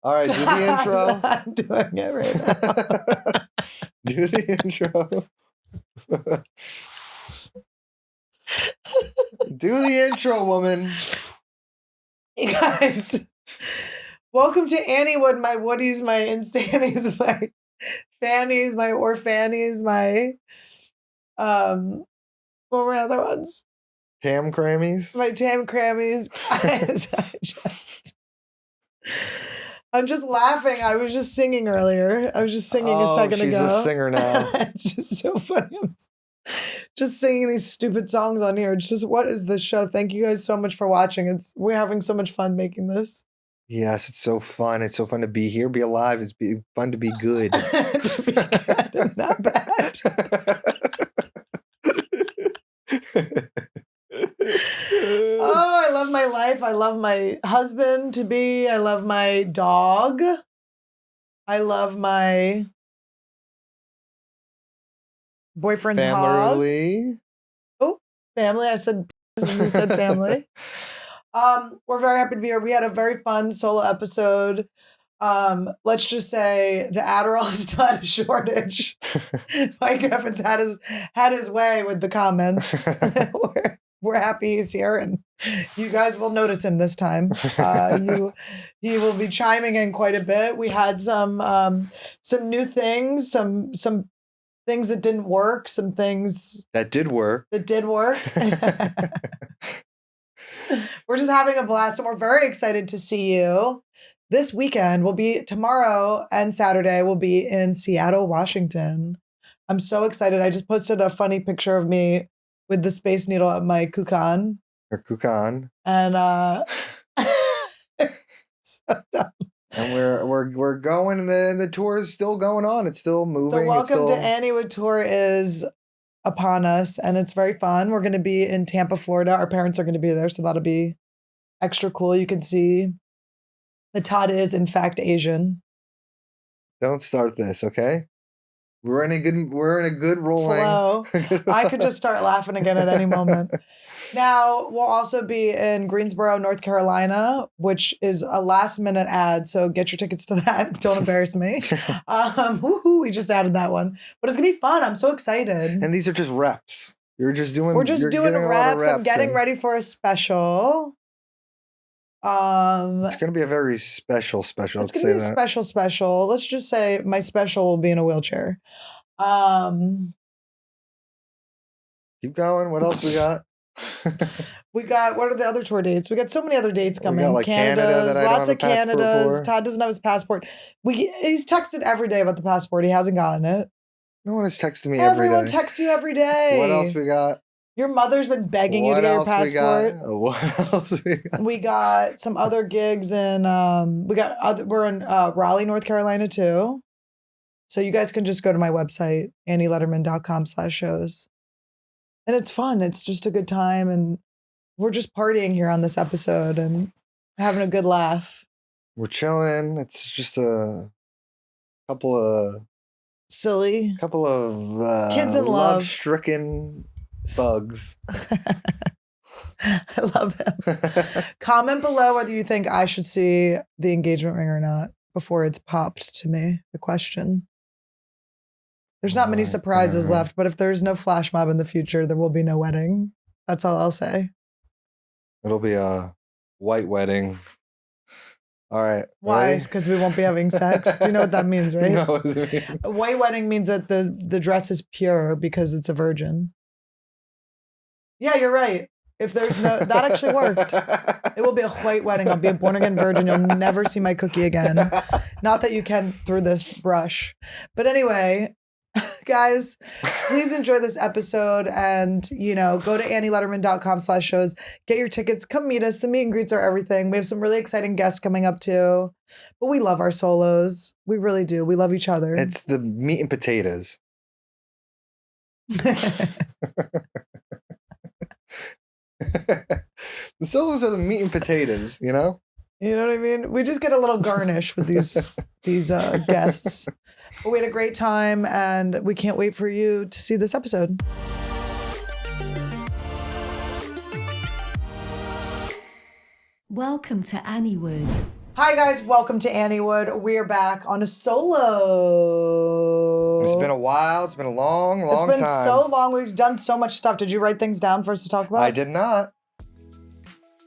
All right, do the intro. I'm doing it right now. Do the intro. Do the intro, woman. Hey guys, welcome to AnnieWood, my woodies, my insanities, my fannies, my orphannies, my what were other ones? Tam Crammies. My tam crammies. Guys, I'm just laughing. I was just singing earlier. I was just singing a second she's ago. a singer now. It's just so funny. I'm just singing these stupid songs on here. It's just, what is this show? Thank you guys so much for watching. We're having so much fun making this. Yes, it's so fun. It's so fun to be here, be alive. It's fun to be good. To be good and not bad. Oh, I love my life. I love my husband to be. I love my dog. I love my boyfriend's family. Oh, family. I said, you said family. We're very happy to be here. We had a very fun solo episode. Let's just say the Adderall has not a shortage. Mike Evans had his way with the comments. We're happy he's here, and you guys will notice him this time. He will be chiming in quite a bit. We had some new things, some things that didn't work, some things that did work. We're just having a blast, and we're very excited to see you. This weekend will be tomorrow and Saturday. We'll be in Seattle, Washington. I'm so excited. I just posted a funny picture of me with the Space Needle at my kukan. Her kukan. And so dumb. And we're going, and the tour is still going on. It's still moving. The Welcome to AnnieWood tour is upon us, and it's very fun. We're going to be in Tampa, Florida. Our parents are going to be there, so that'll be extra cool. You can see that Todd is, in fact, Asian. Don't start this, okay? We're in a good rolling flow. I could just start laughing again at any moment. Now, we'll also be in Greensboro, North Carolina, which is a last-minute ad, so get your tickets to that. Don't embarrass me. We just added that one. But it's going to be fun. I'm so excited. And these are just reps. We're just doing reps. I'm getting ready for a special. It's going to be a very special. It's going to be a special. Let's just say my special will be in a wheelchair. Keep going. What else we got? What are the other tour dates? We got so many other dates coming. We got Canada, lots of Canadas. Todd doesn't have his passport. He's texted every day about the passport. He hasn't gotten it. No one has texted me every day. Everyone texts you every day. What else we got? Your mother's been begging you to get your passport. What else we got? We got some other gigs in we're in Raleigh, North Carolina too. So you guys can just go to my website, AnnieLederman.com/shows. And it's fun. It's just a good time, and we're just partying here on this episode and having a good laugh. We're chilling. It's just a couple of kids in love-stricken bugs. I love him. Comment below whether you think I should see the engagement ring or not before it's popped to me, the question. There's not many surprises left, but if there's no flash mob in the future, there will be no wedding. That's all I'll say. It'll be a white wedding. All right. Why? Because we won't be having sex. Do you know what that means, right? No, what does it mean? A white wedding means that the dress is pure because it's a virgin. Yeah, you're right. If there's no, that actually worked. It will be a white wedding. I'll be a born again virgin. You'll never see my cookie again. Not that you can through this brush. But anyway, guys, please enjoy this episode and, go to AnnieLederman.com/shows. Get your tickets. Come meet us. The meet and greets are everything. We have some really exciting guests coming up too. But we love our solos. We really do. We love each other. It's the meat and potatoes. The solos are the meat and potatoes, You know what I mean? We just get a little garnish with these guests. But we had a great time, and we can't wait for you to see this episode. Welcome to AnnieWood. Hi guys, welcome to AnnieWood. We're back on a solo. It's been a while. It's been a long time. It's been so long. We've done so much stuff. Did you write things down for us to talk about? I did not.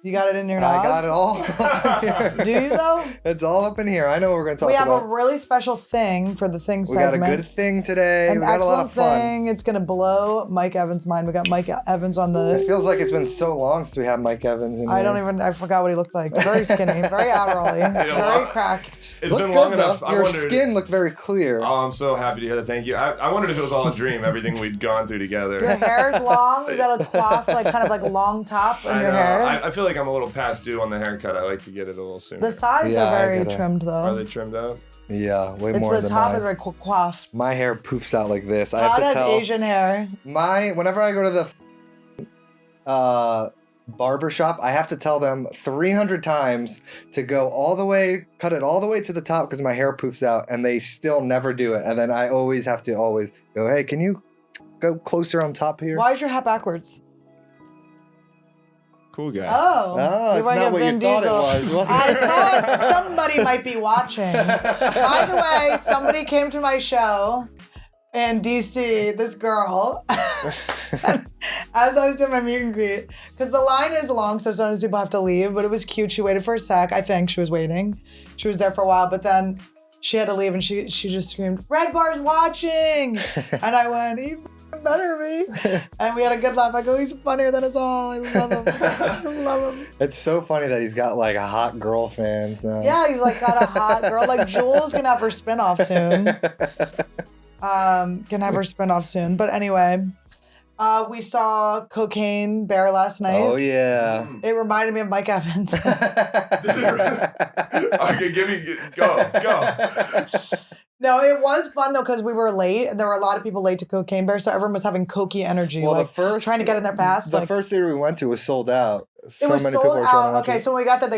You got it in your nog? I got it all up in here. Do you though? It's all up in here. I know what we're going to talk about. We have about. a really special thing for the thing segment. We got a good thing today. An we got a lot of fun. thing. It's going to blow Mike Evans' mind. We got Mike Evans on the... It feels like it's been so long since we had Mike Evans in here. I forgot what he looked like. Very skinny, very Adderall-y, very cracked. It's been long enough. Your skin looked very clear. Oh, I'm so happy to hear that. Thank you. I wondered if it was all a dream, everything we'd gone through together. Your hair's long. You got a coiffed, like kind of like long top in your hair. I feel like I'm a little past due on the haircut. I like to get it a little sooner. The sides are very trimmed, though. Are they trimmed up? Yeah, way more than mine. The top is very coiffed. My hair poofs out like this. I have to tell. Asian hair. Whenever I go to the barber shop, I have to tell them 300 times to go all the way, cut it all the way to the top because my hair poofs out, and they still never do it. And then I always have to go, hey, can you go closer on top here? Why is your hat backwards? Cool guy. Oh, it's not what you thought it was. I thought somebody might be watching. By the way, somebody came to my show in DC, this girl, as I was doing my meet and greet, because the line is long, so sometimes people have to leave, but it was cute. She waited for a sec. I think she was waiting. She was there for a while, but then she had to leave, and she just screamed, "Red Bar's watching!" And I went, "You better be." And we had a good laugh. I go, "He's funnier than us all. I love him. I love him." It's so funny that he's got like a hot girl fans now. Yeah, he's like got a hot girl. Like Jules can have her spinoff soon. But anyway, we saw Cocaine Bear last night. Oh yeah. It reminded me of Mike Evans. Okay, go. No, it was fun though because we were late and there were a lot of people late to Cocaine Bear, so everyone was having cokey energy, well, trying to get in there fast. The first theater we went to was sold out. So many people were trying to watch it. So when we got there,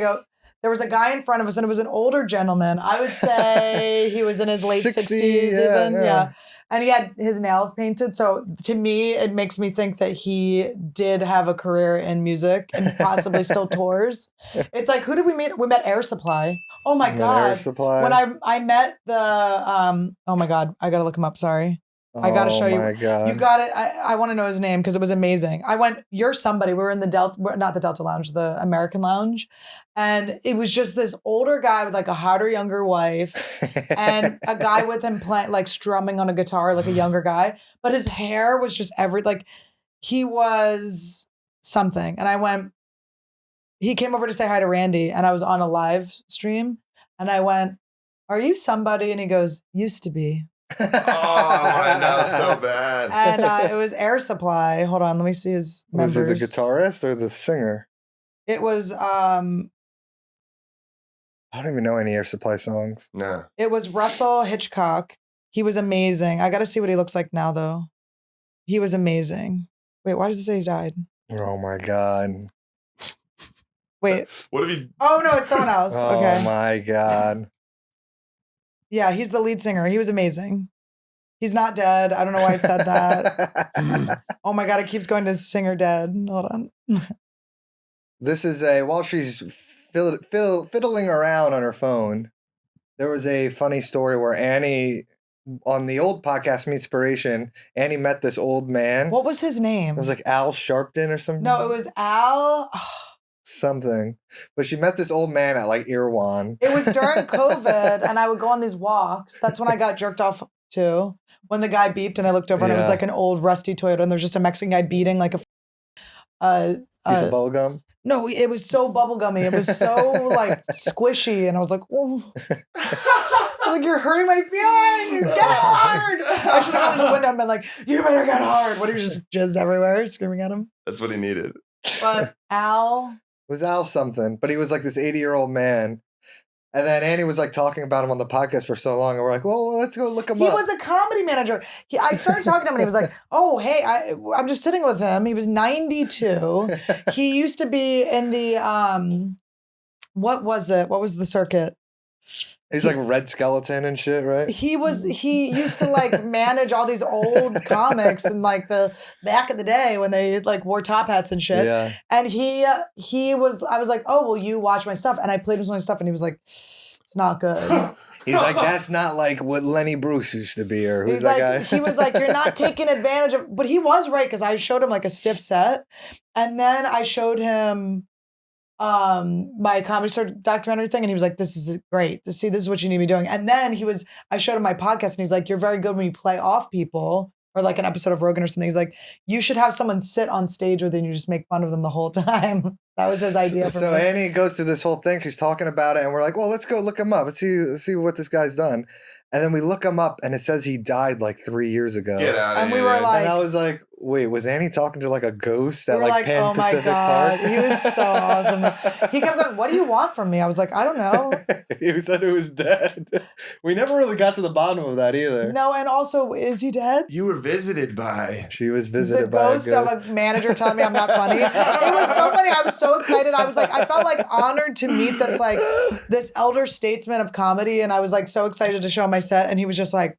there was a guy in front of us and it was an older gentleman. I would say he was in his late 60s even. Yeah. And he had his nails painted. So to me, it makes me think that he did have a career in music and possibly still tours. It's like, who did we meet? We met Air Supply. Oh my God. Air Supply. When I met the, oh my God, I got to look him up. Sorry. I got to show you. Oh my God. You got it. I want to know his name because it was amazing. I went, You're Somebody. We were in the not the Delta Lounge, the American Lounge. And it was just this older guy with like a hotter, younger wife and a guy with him strumming on a guitar, like a younger guy. But his hair was just he was something. And I went, he came over to say hi to Randy and I was on a live stream. And I went, "Are you somebody?" And he goes, "Used to be." Oh, I know, so bad. And it was Air Supply. Hold on, let me see his members. Was it the guitarist or the singer? It was I don't even know any Air Supply songs. No. It was Russell Hitchcock. He was amazing. I got to see what he looks like now, though. He was amazing. Wait, why does it say he died? Oh my God. Wait. What have you? Oh no, it's someone else. Okay. Oh my God. Yeah, he's the lead singer. He was amazing. He's not dead. I don't know why it said that. Oh my God, it keeps going to singer dead. Hold on. This is while she's fiddling around on her phone, there was a funny story where Annie, on the old podcast Meatspiration, Annie met this old man. What was his name? It was like Al Sharpton or something. No, it was Al. Something. But she met this old man at like Irwan. It was during COVID and I would go on these walks. That's when I got jerked off too. When the guy beeped and I looked over and it was like an old rusty Toyota and there's just a Mexican guy beating like a piece of bubble gum. No, it was so bubblegummy. It was so like squishy and I was like, oh. I was like, "You're hurting my feelings. Get hard." I should have gone to the window and been like, "You better get hard." What, he was just jizz everywhere screaming at him? That's what he needed. But Al... It was Al something, but he was like this 80-year-old man. And then Annie was like talking about him on the podcast for so long. And we're like, well, let's go look him up. He was a comedy manager. I started talking to him and he was like, "Oh, hey, I'm just sitting with him." He was 92. He used to be in the, what was it? What was the circuit? He's like Red Skeleton and shit, right? He used to like manage all these old comics and like the back in the day when they like wore top hats and shit. Yeah. And I was like, oh, will you watch my stuff? And I played him some of my stuff and he was like, it's not good. He's like, that's not like what Lenny Bruce used to be, or who's He's that like, guy? he was like, you're not taking advantage of, but he was right because I showed him like a stiff set. And then I showed him my Comedy Store documentary thing, and he was like, this is great. This is what you need to be doing. And then I showed him my podcast, and he's like, you're very good when you play off people, or like an episode of Rogan or something. He's like, you should have someone sit on stage with you and you just make fun of them the whole time. That was his idea. So Annie goes through this whole thing. She's talking about it, and we're like, well, let's go look him up. Let's see what this guy's done. And then we look him up, and it says he died like 3 years ago. Get out of And here. we were like, and I was like, wait, was Annie talking to like a ghost at we were like Pan oh my Pacific God. Park? He was so awesome. He kept going, what do you want from me? I was like, I don't know. He said it was dead. We never really got to the bottom of that either. No, and also, is he dead? You were visited by. She was The visited by ghost a of ghost. a manager telling me I'm not funny. It was so funny. I was so excited. I was like, I felt like honored to meet this elder statesman of comedy. And I was like so excited to show him my set. And he was just like,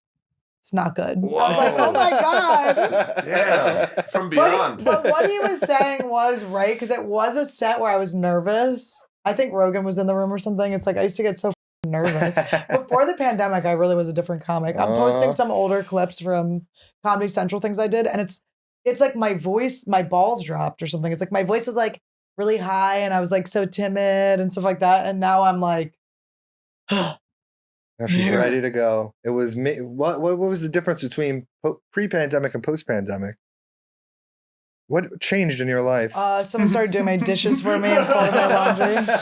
it's not good. Whoa. I was like, oh my God. Damn. From beyond. But what he was saying was right, because it was a set where I was nervous. I think Rogan was in the room or something. It's like I used to get so nervous. Before the pandemic, I really was a different comic. I'm posting some older clips from Comedy Central things I did, and it's like my voice, my balls dropped or something. It's like my voice was like really high, and I was like so timid and stuff like that. And now I'm like, Now she's ready to go. It was me. What was the difference between pre-pandemic and post-pandemic? What changed in your life? someone started doing my dishes for me and folding my laundry.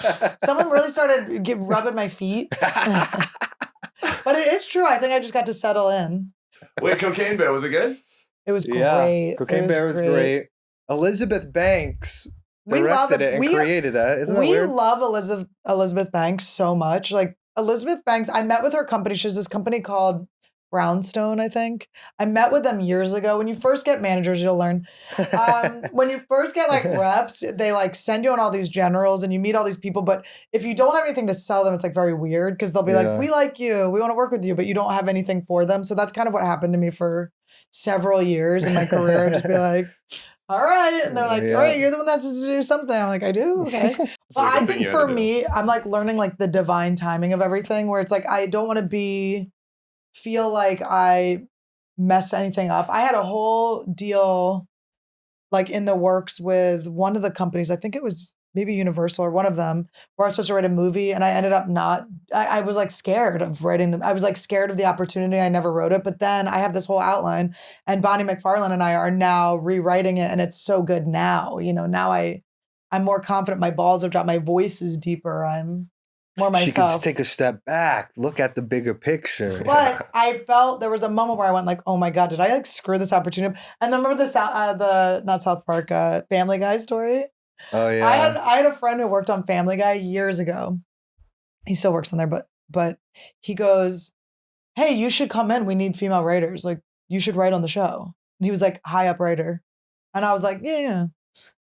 Someone really started rubbing my feet. But it is true. I think I just got to settle in. Wait, Cocaine Bear, was it good? It was Yeah, great. Cocaine Bear was great. Elizabeth Banks directed it and created that. Isn't that weird? We love Elizabeth Banks so much. Like Elizabeth Banks, I met with her company. She has this company called Brownstone, I think. I met with them years ago. When you first get managers, you'll learn. When you first get like reps, they like send you on all these generals and you meet all these people. But if you don't have anything to sell them, it's like very weird because they'll be like, we like you, we want to work with you, but you don't have anything for them. So that's kind of what happened to me for several years in my career. I'd just be like, all right. And they're like, all right, you're the one that has to do something. I'm like, I do? Okay. But I think for me, I'm like learning like the divine timing of everything where it's like, I don't want to feel like I messed anything up. I had a whole deal like in the works with one of the companies. I think it was maybe Universal or one of them, where I was supposed to write a movie and I ended up I was like scared of writing them. I was like scared of the opportunity. I never wrote it, but then I have this whole outline and Bonnie McFarlane and I are now rewriting it and it's so good now. You know, now I'm more confident. My balls have dropped. My voice is deeper. I'm more myself. She can take a step back, look at the bigger picture. But I felt there was a moment where I went like, oh my God, did I like screw this opportunity up? And then remember the not South Park, Family Guy story? Oh yeah. I had a friend who worked on Family Guy years ago. He still works on there, but he goes, hey, you should come in. We need female writers. Like you should write on the show. And he was like, high up writer. And I was like, yeah.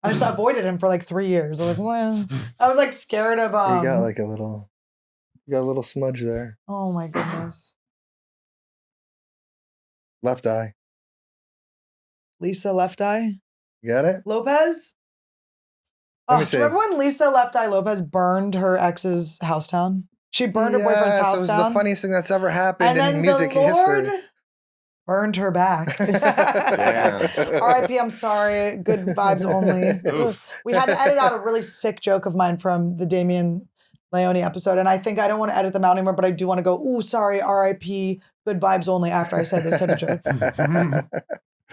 I just avoided him for like 3 years. I was like, well, I was like scared of you got a little smudge there. Oh my goodness. Left eye. Lisa Left Eye? You got it? Lopez? Let Oh, me do see. you remember when Lisa Left Eye Lopez burned her ex's house down? She burned her boyfriend's house it was down. the funniest thing that's ever happened And then in music the Lord history. burned her back. Damn. R.I.P. I'm sorry. Good vibes only. Oof. We had to edit out a really sick joke of mine from the Damian Leone episode. And I think I don't want to edit them out anymore, but I do want to go, ooh, sorry, R.I.P. Good vibes only after I said those type of jokes.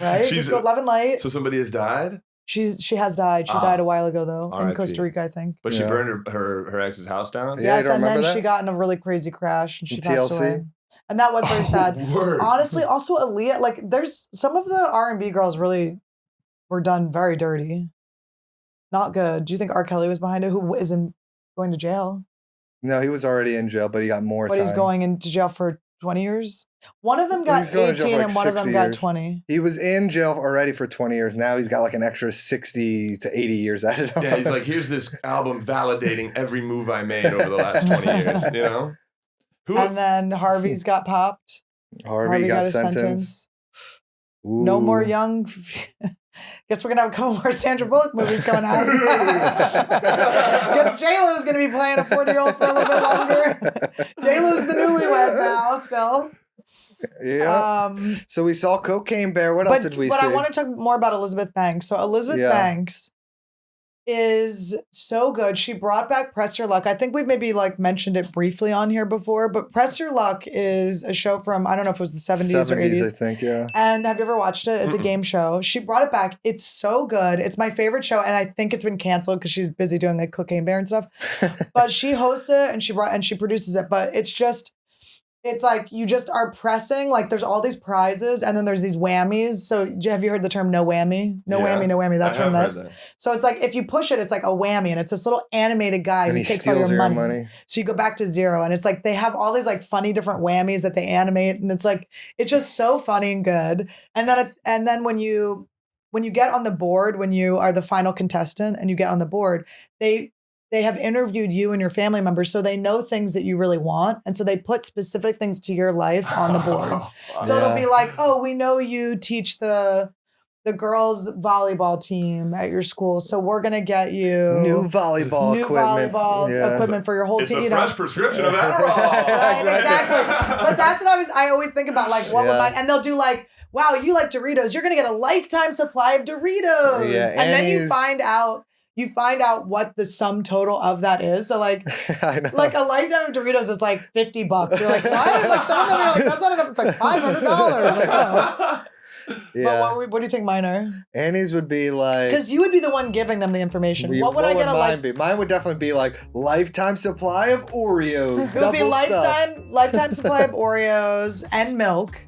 Right? Just go love and light. So somebody has died? She has died. She died a while ago though, in R.I.P. Costa Rica, I think. But she Yeah. burned her ex's house down? Yeah, you Yes, don't and then remember that? she got in a really crazy crash and she In passed TLC? away. And that was very sad. Word. Honestly, also Aaliyah, like there's some of the R&B girls really were done very dirty. Not good. Do you think R. Kelly was behind it? Who isn't going to jail? No, he was already in jail, but he got more But time. he's going into jail for 20 years? One of them Well, got he's going to jail 18 for, and like, one of them 60 got years. 20. He was in jail already for 20 years. Now he's got like an extra 60 to 80 years added on. Yeah, he's like, here's this album validating every move I made over the last 20 years, you know? And then Harvey's got popped. Harvey got his sentenced. No more young. Guess we're gonna have a couple more Sandra Bullock movies coming out. Guess J-Lo is gonna be playing a 40-year-old for a little bit longer. J-Lo's the newlywed now, still. Yeah. So we saw Cocaine Bear. What else did we see? But I want to talk more about Elizabeth Banks. So Elizabeth Banks is so good. She brought back Press Your Luck. I think we've maybe mentioned it briefly on here before, but Press Your Luck is a show from, I don't know if it was the 70s or 80s. I think, yeah. And have you ever watched it? It's a game show. She brought it back. It's so good. It's my favorite show. And I think it's been canceled because she's busy doing Cocaine Bear and stuff. But she hosts it and she produces it. But it's you just are pressing, there's all these prizes and then there's these whammies. So have you heard the term no whammy? No whammy, no whammy. That's from this. So it's if you push it, it's like a whammy and it's this little animated guy and who he takes all steals your money. So you go back to zero and it's they have all these funny different whammies that they animate and it's it's just so funny and good. And then when you get on the board, when you are the final contestant and you get on the board, they have interviewed you and your family members, so they know things that you really want. And so they put specific things to your life on the board. So it'll be we know you teach the girls volleyball team at your school. So we're going to get you new volleyball equipment for your whole team. It's a fresh prescription of Adderall. Right, exactly. But that's what I always think about, what would mine, and they'll do wow, you like Doritos. You're going to get a lifetime supply of Doritos. Yeah, and then you find out what the sum total of that is. So I know. a lifetime of Doritos is $50. You're what? Some of them are that's not enough. It's $500. Oh. Yeah. But what do you think mine are? Annie's would be because you would be the one giving them the information. What would I get? Mine be? Mine would definitely be lifetime supply of Oreos. It would be lifetime supply of Oreos and milk.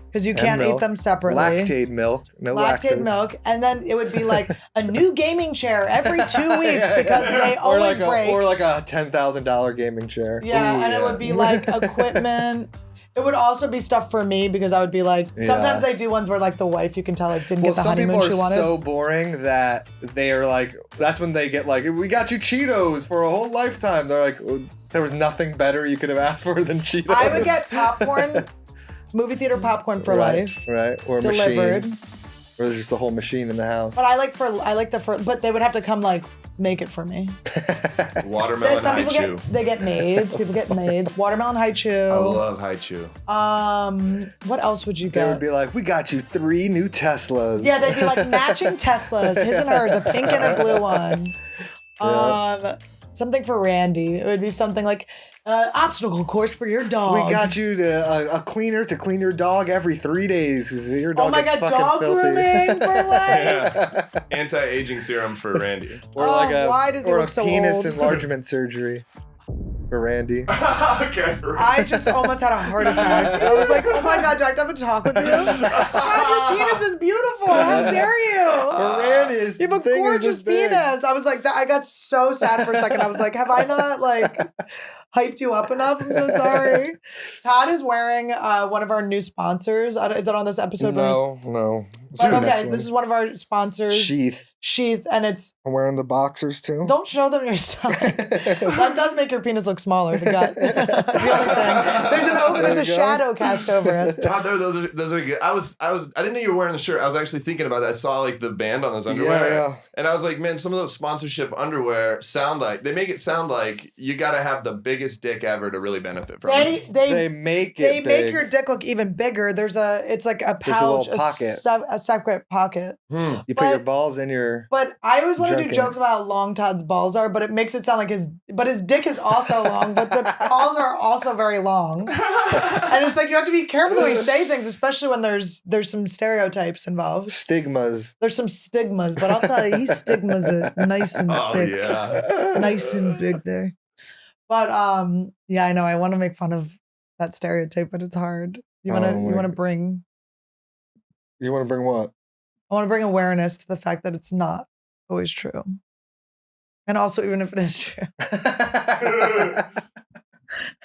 Because you can't eat them separately. Lactate milk. No lactate milk. And then it would be a new gaming chair every 2 weeks because they always break. Or a $10,000 gaming chair. Yeah, and it would be equipment. It would also be stuff for me because I would be sometimes they do ones where the wife, you can tell didn't get the honeymoon she wanted. Some people are so boring that they are that's when they get we got you Cheetos for a whole lifetime. They're there was nothing better you could have asked for than Cheetos. I would get popcorn. Movie theater popcorn for life. Right. Or delivered. Machine. Or there's just the whole machine in the house. But but they would have to come make it for me. Watermelon high chew. They get maids. People get maids. Watermelon high chew. I love high chew. What else would you get? They would be we got you 3 new Teslas. Yeah, they'd be matching Teslas. His and hers, a pink and a blue one. Yeah. Something for Randy. It would be something obstacle course for your dog. We got you a cleaner to clean your dog every 3 days because your dog gets fucking dog filthy. grooming for life. Yeah. Anti-aging serum for Randy. Or why does he look so penis old? enlargement surgery for Randy. Okay. I just almost had a heart attack. I was oh my God, do I have to talk with you? God, your penis is beautiful. How dare you? For Randy's you have a gorgeous penis. I was I got so sad for a second. I was have I not hyped you up enough? I'm so sorry. Todd is wearing one of our new sponsors. Is that on this episode? No. But okay, this is one of our sponsors. Sheath, and it's... I'm wearing the boxers too. Don't show them your stuff. That does make your penis look smaller, the gut. That's the only thing. There's a shadow cast over it. Todd, those are good. I didn't know you were wearing the shirt. I was actually thinking about that. I saw the band on those underwear. Yeah. And I was man, some of those sponsorship underwear they make it sound like you got to have the biggest dick ever to really benefit from it. They make your dick look even bigger. It's a pouch, a pocket. A separate pocket. You put your balls in your... But I always want to do jokes about how long Todd's balls are, but it makes it sound like his dick is also long, but the balls are also very long. And it's you have to be careful the way you say things, especially when there's some stereotypes involved. Stigmas. There's some stigmas, but I'll tell you, he stigmas it nice and thick. Yeah. Nice and big there. But yeah, I know. I want to make fun of that stereotype, but it's hard. You want to bring... You want to bring what? I want to bring awareness to the fact that it's not always true. And also, even if it is true.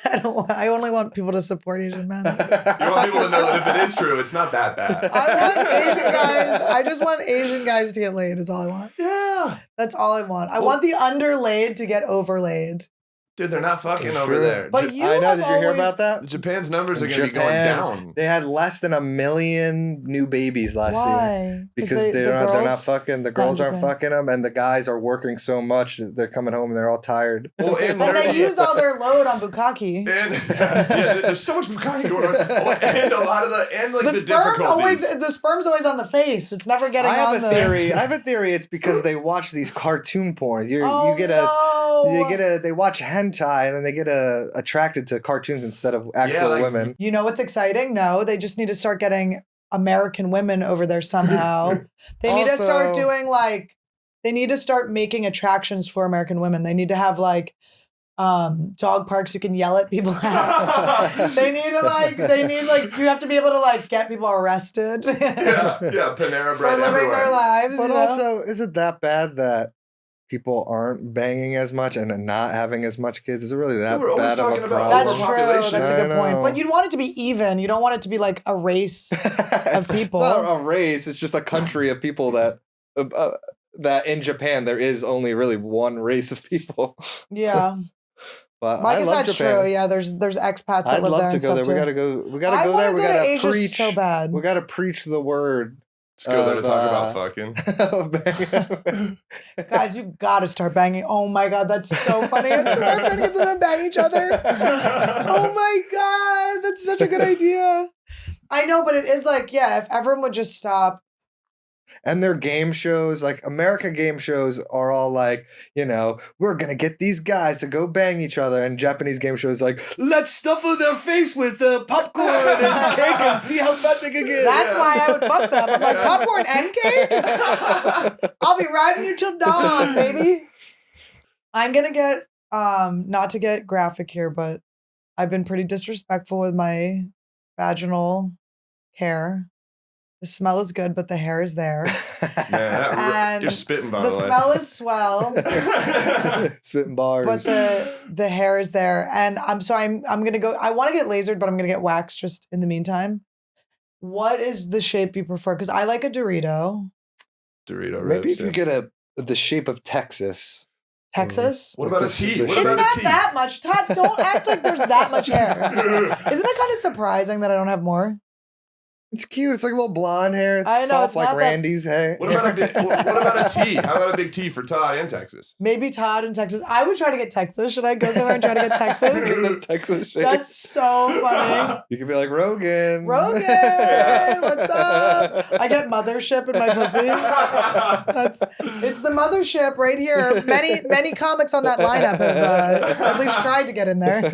I only want people to support Asian men. You want people to know that if it is true, it's not that bad. I just want Asian guys to get laid is all I want. Yeah. That's all I want. I want the underlaid to get overlaid. Dude, they're not fucking It's over true. there. But you I know. have Did you hear always- about that? Japan's numbers are In going to be going Japan, down. They had less than 1 million new babies last year. Why? Because they're not fucking. The girls aren't Japan. fucking them, and the guys are working so much that they're coming home and they're all tired. Well, and But they nerdy- use all their load on bukkake. And yeah, there's so much bukkake going on, and a lot of the difficulties. The sperm's always on the face. It's never getting I on have a theory. I have a theory. It's because they watch these cartoon porn. You they watch hentai and then they get attracted to cartoons instead of actual women. You know what's exciting? No, they just need to start getting American women over there somehow. They need to start doing they need to start making attractions for American women. They need to have dog parks you can yell at people at. They need you have to be able to get people arrested. yeah, Panera Bread for living their lives. But you know? also, is it that bad that people aren't banging as much and not having as much kids? Is it really that We're always bad of talking a about problem? That's true. overpopulation. That's a good I point. know. But you'd want it to be even. You don't want it to be like a race of people. It's not a race. It's just a country of people that in Japan there is only really one race of people. Yeah. But I I guess love that's Japan. true. Yeah, there's expats that I'd live there love to and go there. stuff We too. gotta go. We gotta I go wanna there. We go to gotta Asia preach. so bad. We gotta preach the word. Just go there to talk about fucking. Guys, you gotta start banging. Oh my god, that's so funny. We're gonna get to bang each other. Oh my god, that's such a good idea. I know, but it is if everyone would just stop. And their game shows, American game shows, are all we're gonna get these guys to go bang each other. And Japanese game shows let's stuff their face with popcorn and cake and see how fat they can get. That's why I would fuck them. I'm like, popcorn and cake? I'll be riding you till dawn, baby. I'm gonna get not to get graphic here, but I've been pretty disrespectful with my vaginal hair. The smell is good, but the hair is there. Man, you're spitting, by the way. The smell is swell, Spitting bars. but the hair is there. And I'm gonna go. I want to get lasered, but I'm gonna get waxed just in the meantime. What is the shape you prefer? Because I like a Dorito. Dorito ribs. Maybe if you get the shape of Texas. Texas? What about a T? What It's about not a T? that much. Todd, don't act like there's that much hair. Isn't it kind of surprising that I don't have more? It's cute. It's like a little blonde hair. It's I know, soft it's like not that- Randy's hair. What about a T? How about a big T for Todd in Texas? Maybe Todd in Texas. I would try to get Texas. Should I go somewhere and try to get Texas? The Texas shape. That's so funny. You could be like Rogan. Rogan, what's up? I get mothership in my pussy. It's the mothership right here. Many comics on that lineup have at least tried to get in there.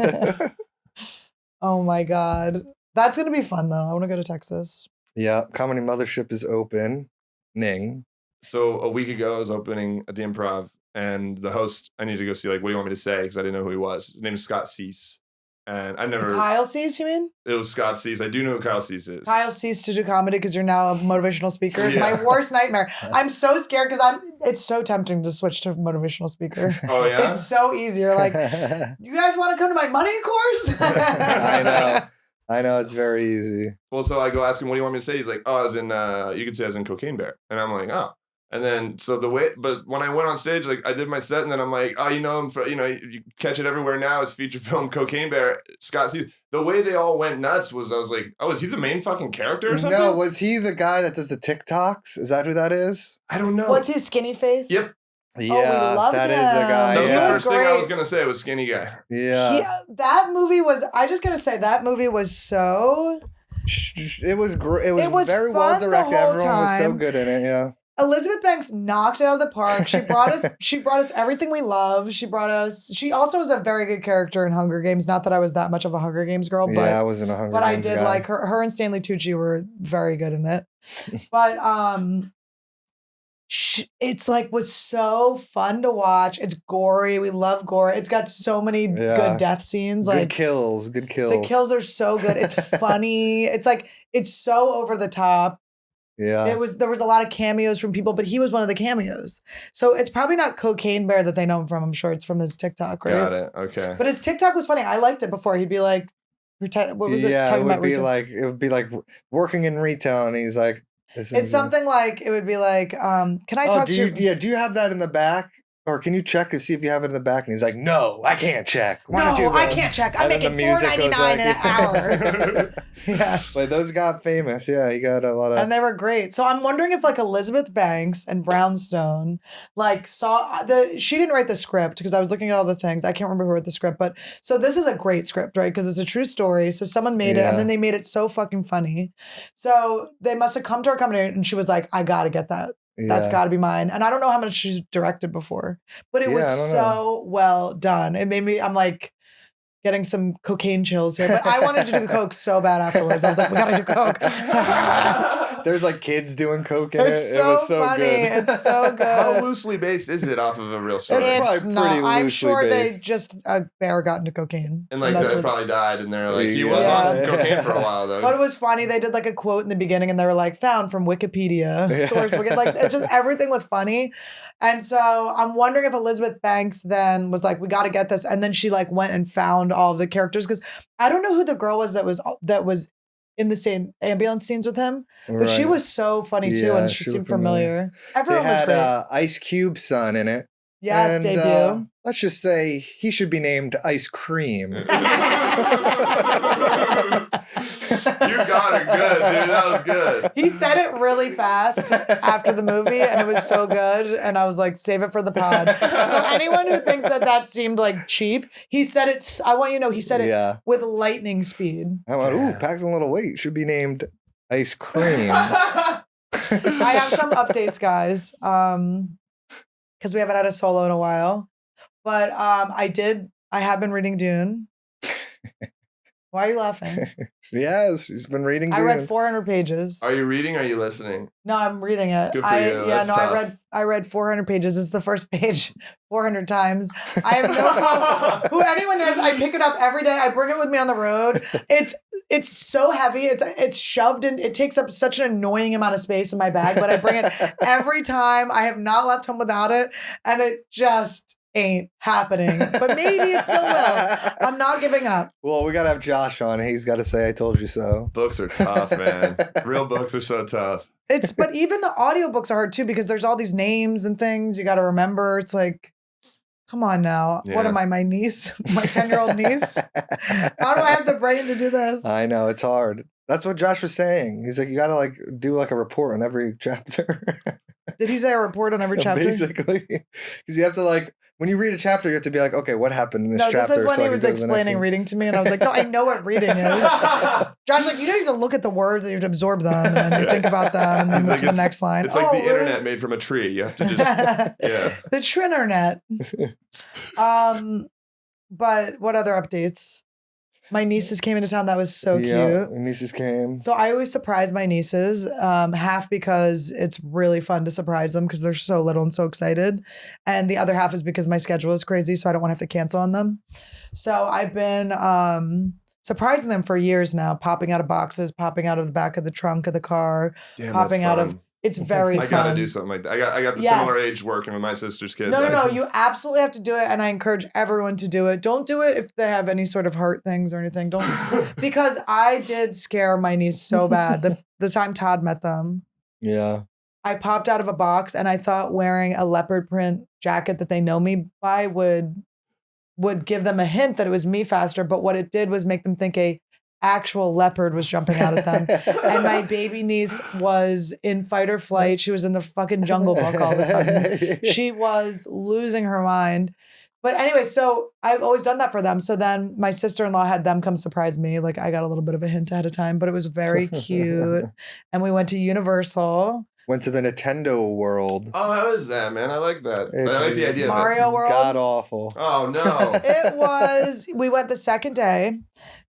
Oh my god. That's going to be fun, though. I want to go to Texas. Yeah, Comedy Mothership is open. Ning. So a week ago, I was opening at the Improv, and the host, I need to go see, what do you want me to say? Because I didn't know who he was. His name is Scott Cease. And I've never... Kyle Cease, you mean? It was Scott Cease. I do know who Kyle Cease is. Kyle Cease to do comedy because you're now a motivational speaker. It's Yeah. my worst nightmare. I'm so scared because it's so tempting to switch to motivational speaker. Oh, yeah? It's so easy. You're like, you guys want to come to my money course? I know, it's very easy. Well, so I go ask him, what do you want me to say? He's like, oh, I was in, you could say I was in Cocaine Bear. And I'm like, oh. And then, but when I went on stage, I did my set, and then I'm like, oh, you catch it everywhere now is feature film Cocaine Bear, Scott Cease. The way they all went nuts I was like, oh, is he the main fucking character or something? No, was he the guy that does the TikToks? Is that who that is? I don't know. What's his skinny face? Yep. Yeah, we loved that him. is the guy. That was He the Yeah. was first thing I great. was going to say was skinny guy. Yeah. That movie was, I just got to say, that movie was so... It was great. It It was was very fun well the directed. whole Everyone was so time. good in it. Yeah. Elizabeth Banks knocked it out of the park. She brought us everything we love. She also was a very good character in Hunger Games. Not that I was that much of a Hunger Games girl, but Yeah, I wasn't a Hunger but I Games did guy. like her. Her and Stanley Tucci were very good in it. But it's was so fun to watch. It's gory. We love gore. It's got so many good death scenes. Good kills. Good kills. The kills are so good. It's funny. It's so over the top. Yeah. There was a lot of cameos from people, but he was one of the cameos. So it's probably not Cocaine Bear that they know him from. I'm sure it's from his TikTok, right? Got it. Okay. But his TikTok was funny. I liked it before. He'd be like, what was it? Yeah, Talking it would about be retail. it would be like working in retail, and he's like, It's something like, it would be like, can I talk to you? Yeah, do you have that in the back? or can you check and see if you have it in the back? And he's like, no, I can't check. Why don't you I go?" can't check. I'm And then making the music goes $4.99 like- an hour. Yeah. But those got famous. Yeah, he got a lot of. And they were great. So I'm wondering if like Elizabeth Banks and Brownstone like she didn't write the script because I was looking at all the things. I can't remember who wrote the script, but so this is a great script, right? Because it's a true story. So someone made it Yeah. and then they made it so fucking funny. So they must have come to her company and she was like, I gotta get that. That's got to be mine. And I don't know how much she's directed before, but it was I don't so well done. It made me, I'm like getting some cocaine chills here, but I wanted to do coke so bad afterwards. I was like, we got to do coke. There's like kids doing coke in It's it. so It was so funny. good. It's so How good. loosely based is it off of a real story? It's It's probably not. pretty I'm loosely sure based. they just a bear got into cocaine, and like that's they what- probably died, and they're like, he Yeah. was on some Yeah. cocaine for a while though. But it was funny. They did like a quote in the beginning, and they were like, "Found from Wikipedia." Yeah. Source. Like it's just everything was funny, and so I'm wondering if Elizabeth Banks then was like, "We got to get this," and then she like went and found all of the characters because I don't know who the girl was that was in the same ambulance scenes with him, but she Right. was so funny too, Yeah, and she she seemed looked familiar. familiar. They Everyone was had great. Ice Cube's son in it. Yes, And, debut. let's just say he should be named Ice Cream. You got it good, dude. That was good. He said it really fast after the movie, and it was so good. And I was like, save it for the pod. So anyone who thinks that seemed like cheap, he said it. I want you to know he said it Yeah. with lightning speed. I went, ooh, packs a little weight. Should be named Ice Cream. I have some updates, guys, because we haven't had a solo in a while. But I have been reading Dune. Why are you laughing? Yes, she's been reading. I read Dune. 400 pages. Are you reading or are you listening? No, I'm reading it. Good for you. That's tough. I read 400 pages. It's the first page 400 times. I have no problem. Who anyone is, I pick it up every day. I bring it with me on the road. It's so heavy. It's shoved in. It takes up such an annoying amount of space in my bag, but I bring it every time. I have not left home without it, and it just ain't happening. But maybe it still will. I'm not giving up. Well, we gotta have Josh on. He's got to say, "I told you so." Books are tough, man. Real books are so tough. But even the audiobooks are hard too because there's all these names and things you got to remember. It's like, come on now. Yeah. What am I, my niece? My 10-year-old niece? How do I have the brain to do this? I know it's hard. That's what Josh was saying. He's like, you gotta like do like a report on every chapter. Did he say a report on every chapter? Basically, because you have to like. When you read a chapter, you have to be like, okay, what happened in this No, chapter? this is when so I he can was go to the next explaining one. reading to me, and I was like, no, I know what reading is. Josh, like, you don't even look at the words, and you have to absorb them, and then you think about them, and then move to the next line. It's like the really? internet made from a tree. You have to just, yeah. The Trinternet. But what other updates? My nieces came into town. That was so Yeah, cute. nieces came. So I always surprise my nieces, half because it's really fun to surprise them because they're so little and so excited. And the other half is because my schedule is crazy, so I don't want to have to cancel on them. So I've been surprising them for years now, popping out of boxes, popping out of the back of the trunk of the car, Damn, popping that's out fun. of it's very I fun. gotta do something like that. I got the Yes. similar age working with my sister's kids. No. You absolutely have to do it, and I encourage everyone to do it. Don't do it if they have any sort of heart things or anything. Don't because I did scare my niece so bad. The time Todd met them, Yeah. I popped out of a box, and I thought wearing a leopard print jacket that they know me by would give them a hint that it was me faster. But what it did was make them think a actual leopard was jumping out at them. And my baby niece was in fight or flight. She was in the fucking Jungle Book all of a sudden. She was losing her mind. But anyway, so I've always done that for them. So then my sister-in-law had them come surprise me. Like I got a little bit of a hint ahead of time, but it was very cute. And we went to Universal. Went to the Nintendo world. Oh, how is that, man? I like that. I like the idea. Mario World. God awful. Oh no. We went the second day.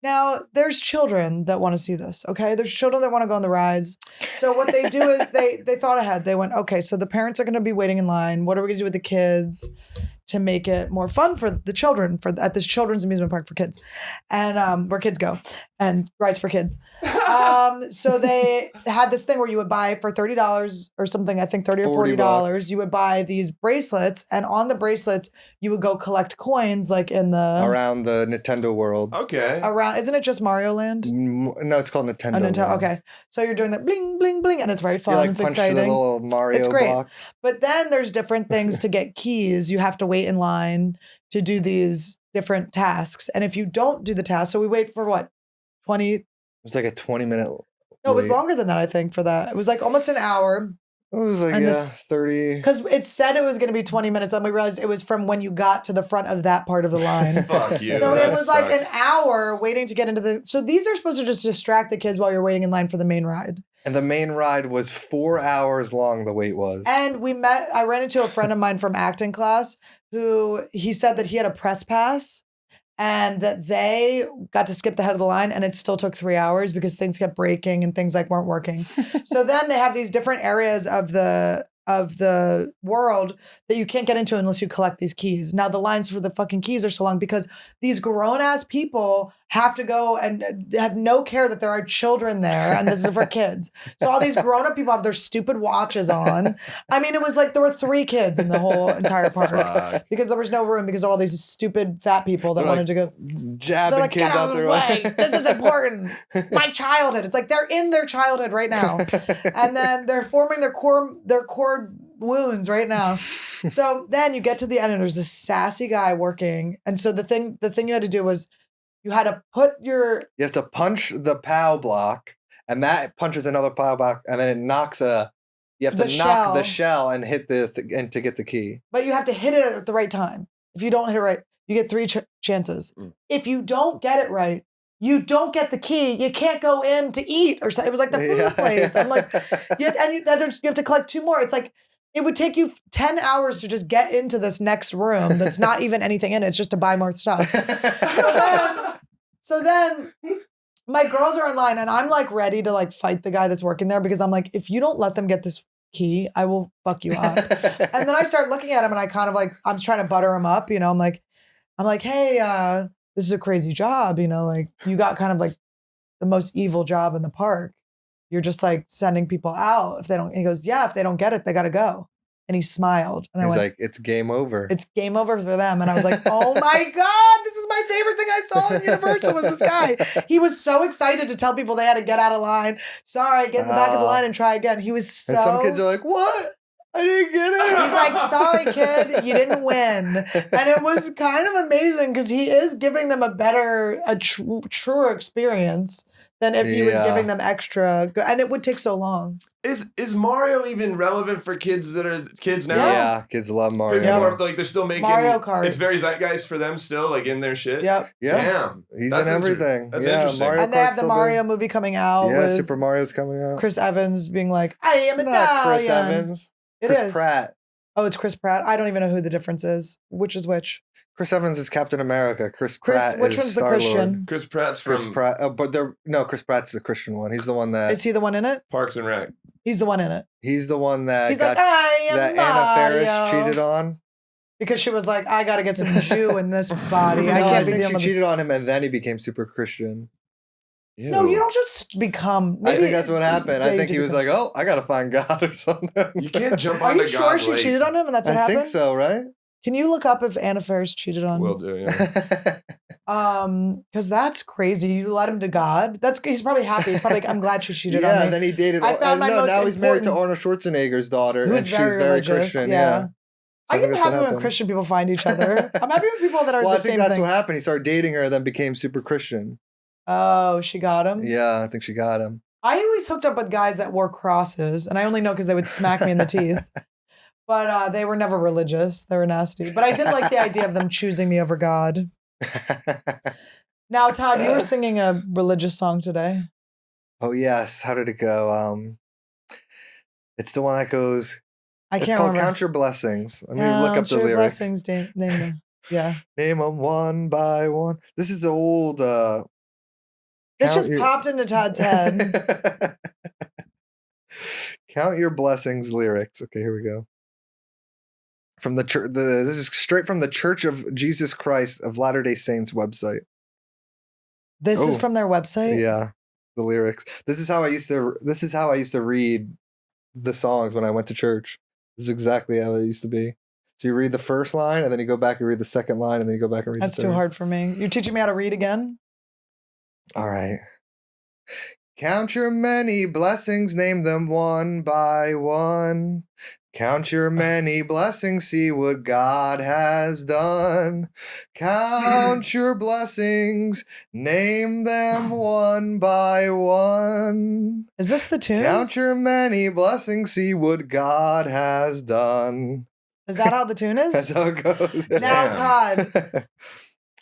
Now, there's children that want to see this, okay? There's children that want to go on the rides. So what they do is they thought ahead. They went, okay, so the parents are going to be waiting in line. What are we going to do with the kids to make it more fun for the children at this children's amusement park for kids, and where kids go and rides for kids. So they had this thing where you would buy for $30 or something, I think $30 or $40. You would buy these bracelets, and on the bracelets you would go collect coins, like in the around the Nintendo world. Okay. around. Isn't it just Mario Land? No, it's called Nintendo. Nintendo. Okay, so you're doing that bling bling bling, and it's very fun. You like it's punch exciting. the little Mario It's great. box. But then there's different things to get keys. You have to wait in line to do these different tasks, and if you don't do the task, so we wait for what 20. It's like a 20-minute. No, it was wait. longer than that, I think, for that. It was like almost an hour. It was like, And yeah, this- 30. Because it said it was going to be 20 minutes. Then we realized it was from when you got to the front of that part of the line. Fuck you. So that it was like sucks. an hour waiting to get into the. So these are supposed to just distract the kids while you're waiting in line for the main ride. And the main ride was 4 hours long, the wait was. And I ran into a friend of mine from acting class who he said that he had a press pass and that they got to skip the head of the line and it still took 3 hours because things kept breaking and things like weren't working. So then they have these different areas of the world that you can't get into unless you collect these keys. Now the lines for the fucking keys are so long because these grown ass people have to go and have no care that there are children there and this is for kids. So all these grown up people have their stupid watches on. I mean, it was like there were 3 kids in the whole entire park Fuck. because there was no room because of all these stupid fat people that They're wanted to go. Jabbing They're like, kids get out out of their the way. This is important. My childhood. It's like they're in their childhood right now. And then they're forming their core wounds right now. So then you get to the end and there's this sassy guy working. And so the thing you had to do was you had to put your You have to punch the POW block, and that punches another POW block, and then it knocks you have to The knock the shell. shell and hit and to get the key. but you have to hit it at the right time. If you don't hit it right, you get 3 chances. If you don't get it right, you don't get the key. You can't go in to eat or something. It was like the food place. I'm like, you have to collect 2 more. It's like, it would take you 10 hours to just get into this next room that's not even anything in it. It's just to buy more stuff. So then my girls are in line and I'm like ready to like fight the guy that's working there because I'm like, if you don't let them get this key, I will fuck you up. And then I start looking at him and I kind of like, I'm trying to butter him up, you know, I'm like, hey, this is a crazy job, you know, like you got kind of like the most evil job in the park. You're just like sending people out if they don't. He goes, yeah, if they don't get it, they got to go. And he smiled. And He's I went, like, it's game over. it's game over for them. And I was like, oh my God, this is my favorite thing I saw in Universal was this guy. He was so excited to tell people they had to get out of line. Sorry, get in the back of the line and try again. He was so. And some kids are like, what? I didn't get it. He's like, sorry, kid, you didn't win. And it was kind of amazing because he is giving them a truer experience than if he was Yeah. giving them extra. And it would take so long. Is Mario even relevant for kids that are kids now? Yeah, kids love Mario. People Yeah. are, like they're still making Mario Kart. It's very zeitgeist for them still, like in their shit. Yep. Yeah, Damn. he's That's in everything. That's yeah, interesting. Mario And they have Kart's the still Mario big. movie coming out Yeah, with Super Mario's coming out. Chris Evans being like, I am Not Italian. Chris Evans. It Chris is. Pratt. Oh, it's Chris Pratt. I don't even know who the difference is. Which is which? Chris Evans is Captain America. Chris Pratt Which is one's the Star-Lord. Christian? Chris Pratt's from Chris Pratt. Chris Pratt's the Christian one. He's the one that. Is he the one in it? Parks and Rec. He's the one in it. He's the one that He's got like, I am that Mario. Anna Faris cheated on. Because she was like, I got to get some Jew in this body. No, I I can't be think dealing she with cheated on him, and then he became super Christian. No, you don't just become. I maybe- think that's what happened. Yeah, I you think do he was become- like, "Oh, I gotta find God or something." You can't jump Are on you the sure God she lake. cheated on him and that's what I happened? think so, right? Can you look up if Anna Faris cheated on Will do, yeah. because that's crazy. You led him to God. He's probably happy. He's probably like, I'm glad she cheated on Yeah, me. then he dated. I found my most now he's married to important- Arnold Schwarzenegger's daughter, Who's and she's very very religious. Christian. Yeah. So I think get that's what happy when happened. Christian people find each other. I'm happy when people that are Well, I the think same that's thing. what happened. He started dating her, then became super Christian. Oh, she got him? Yeah, I think she got him. I always hooked up with guys that wore crosses, and I only know because they would smack me in the teeth. But they were never religious. They were nasty. But I did like the idea of them choosing me over God. Now, Todd, you were singing a religious song today. Oh yes, how did it go? It's the one that goes. I It's can't called remember. Count Your Blessings. Let me look up the Your lyrics. blessings, name them. Yeah. Name them one by one. This is the old. This Count just your- popped into Todd's head. Count Your Blessings lyrics. Okay, here we go. From the church. This is straight from the Church of Jesus Christ of Latter-day Saints website. This is from their website? Yeah, the lyrics. This is how I used to read the songs when I went to church. This is exactly how it used to be. So you read the first line, and then you go back and read the second line, and then you go back and read That's the third. too hard for me. You're teaching me how to read again? All right. Count your many blessings, name them one by one. Count your many blessings, see what God has done. Count your blessings, name them one by one. Is this the tune? Count your many blessings, see what God has done. Is that how the tune is? That's how it goes. Now, Todd.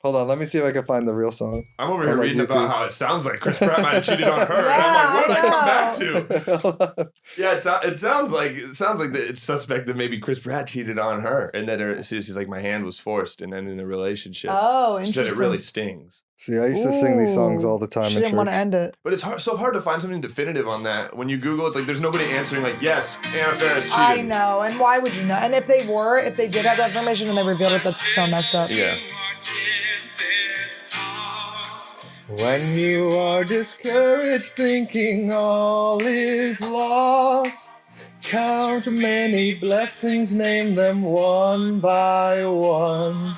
Hold on, let me see if I can find the real song. I'm over here On, like, reading YouTube. about how it sounds like Chris Pratt might have cheated on her. Yeah, and I'm like, what did I come I back to? Yeah, it sounds like it's suspect that maybe Chris Pratt cheated on her, and that she's like, my hand was forced, and then in the relationship, Oh, she said interesting. it really stings. See, I used to sing these songs all the time She in didn't want to church. end it. But it's so hard to find something definitive on that. When you Google, it's like there's nobody answering like, yes, Anna Faris cheated. I know, and why would you know? And if they did have that information and they revealed it, that's so messed up. Yeah. When you are discouraged, thinking all is lost, count many blessings, name them one by one,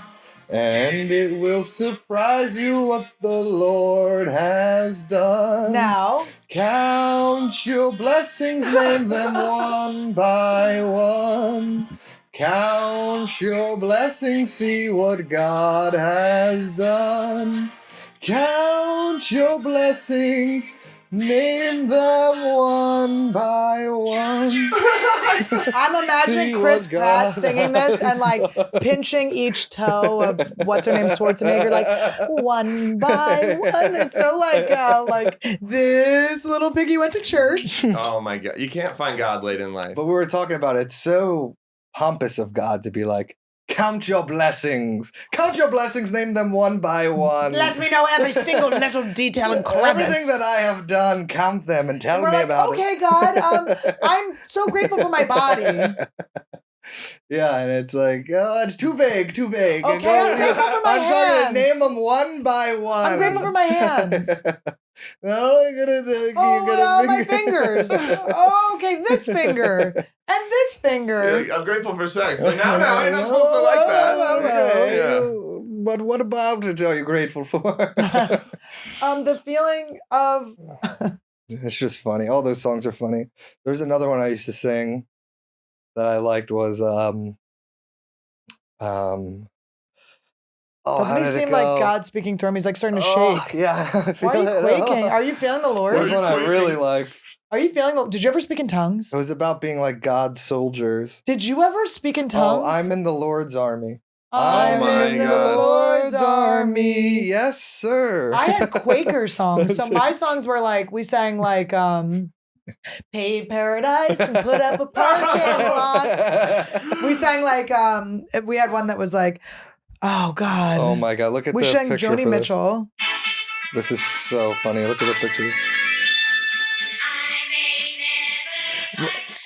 and it will surprise you what the Lord has done. Now, Count your blessings, name them one by one. Count your blessings, see what God has done. Count your blessings, name them one by one. I'm imagining Chris Pratt singing this and like pinching each toe of what's her name, Schwarzenegger, like one by one. It's so like this little piggy went to church. Oh my God. You can't find God late in life. But we were talking about it's so pompous of God to be like, count your blessings. Count your blessings, name them one by one. Let me know every single little detail and crevice. Everything that I have done, count them and tell And we're me like, about okay, it. God, I'm so grateful for my body. Yeah, and it's like, oh, it's too vague, too vague. Okay, I'm grateful for my I'm trying to hands. name them one by one. I'm grateful for my hands. No, you're gonna My fingers. Oh, okay, this finger. And this finger. You're like, I'm grateful for sex. Like, no, I'm not supposed to like that. Okay, Yeah. But what about it are you grateful for? The feeling of It's just funny. All those songs are funny. There's another one I used to sing that I liked was doesn't he seem like God speaking through him? He's like starting to shake. Yeah. I Why are you feel it. quaking? Are you feeling the Lord? There's one I really like. Are you feeling the Did you ever speak in tongues? It was about being like God's soldiers. Did you ever speak in tongues? Oh, I'm in the Lord's army. I'm my in the God. Lord's army. Yes, sir. I had Quaker songs. So my songs were like, we sang like pave paradise and put up a parking lot. We sang like we had one that was like, oh God. Oh my God! Look at We the sang picture Joni for Mitchell. This is so funny. Look at the pictures.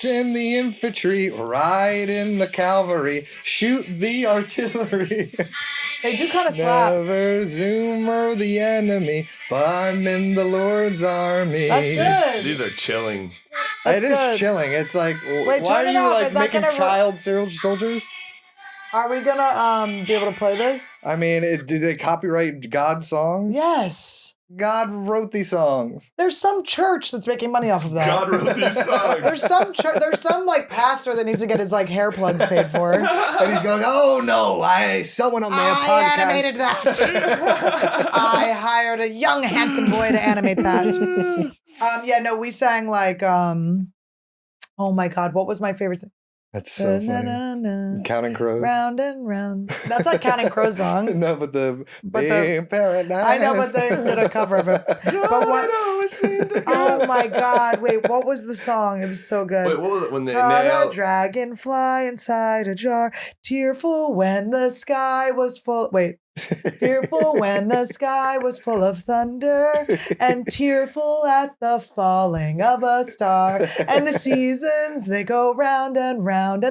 In the infantry, ride in the cavalry, shoot the artillery. They do kind of slap. Never zoom over the enemy, but I'm in the Lord's army. That's good. These are chilling. That's It is good. chilling. It's like, Wait, why turn are it you off. like Is that making gonna child soldiers? Are we gonna be able to play this? I mean, do they copyright God songs? Yes. God wrote these songs. There's some church that's making money off of that. God wrote these songs. There's some like pastor that needs to get his like hair plugs paid for. And he's going, oh no, someone on their I podcast. animated that. I hired a young handsome boy to animate that. Yeah, no, we sang like oh my God, what was my favorite song? That's so funny. Counting Crows. Round and round. That's like Counting Crows song. No, but the Paradise. I know, but they did a cover of it. But what? Oh my God! Wait, what was the song? It was so good. Wait, what was it when they Caught nailed? a dragonfly inside a jar, tearful when the sky was full. Wait, Fearful when the sky was full of thunder, and tearful at the falling of a star. And the seasons, they go round, and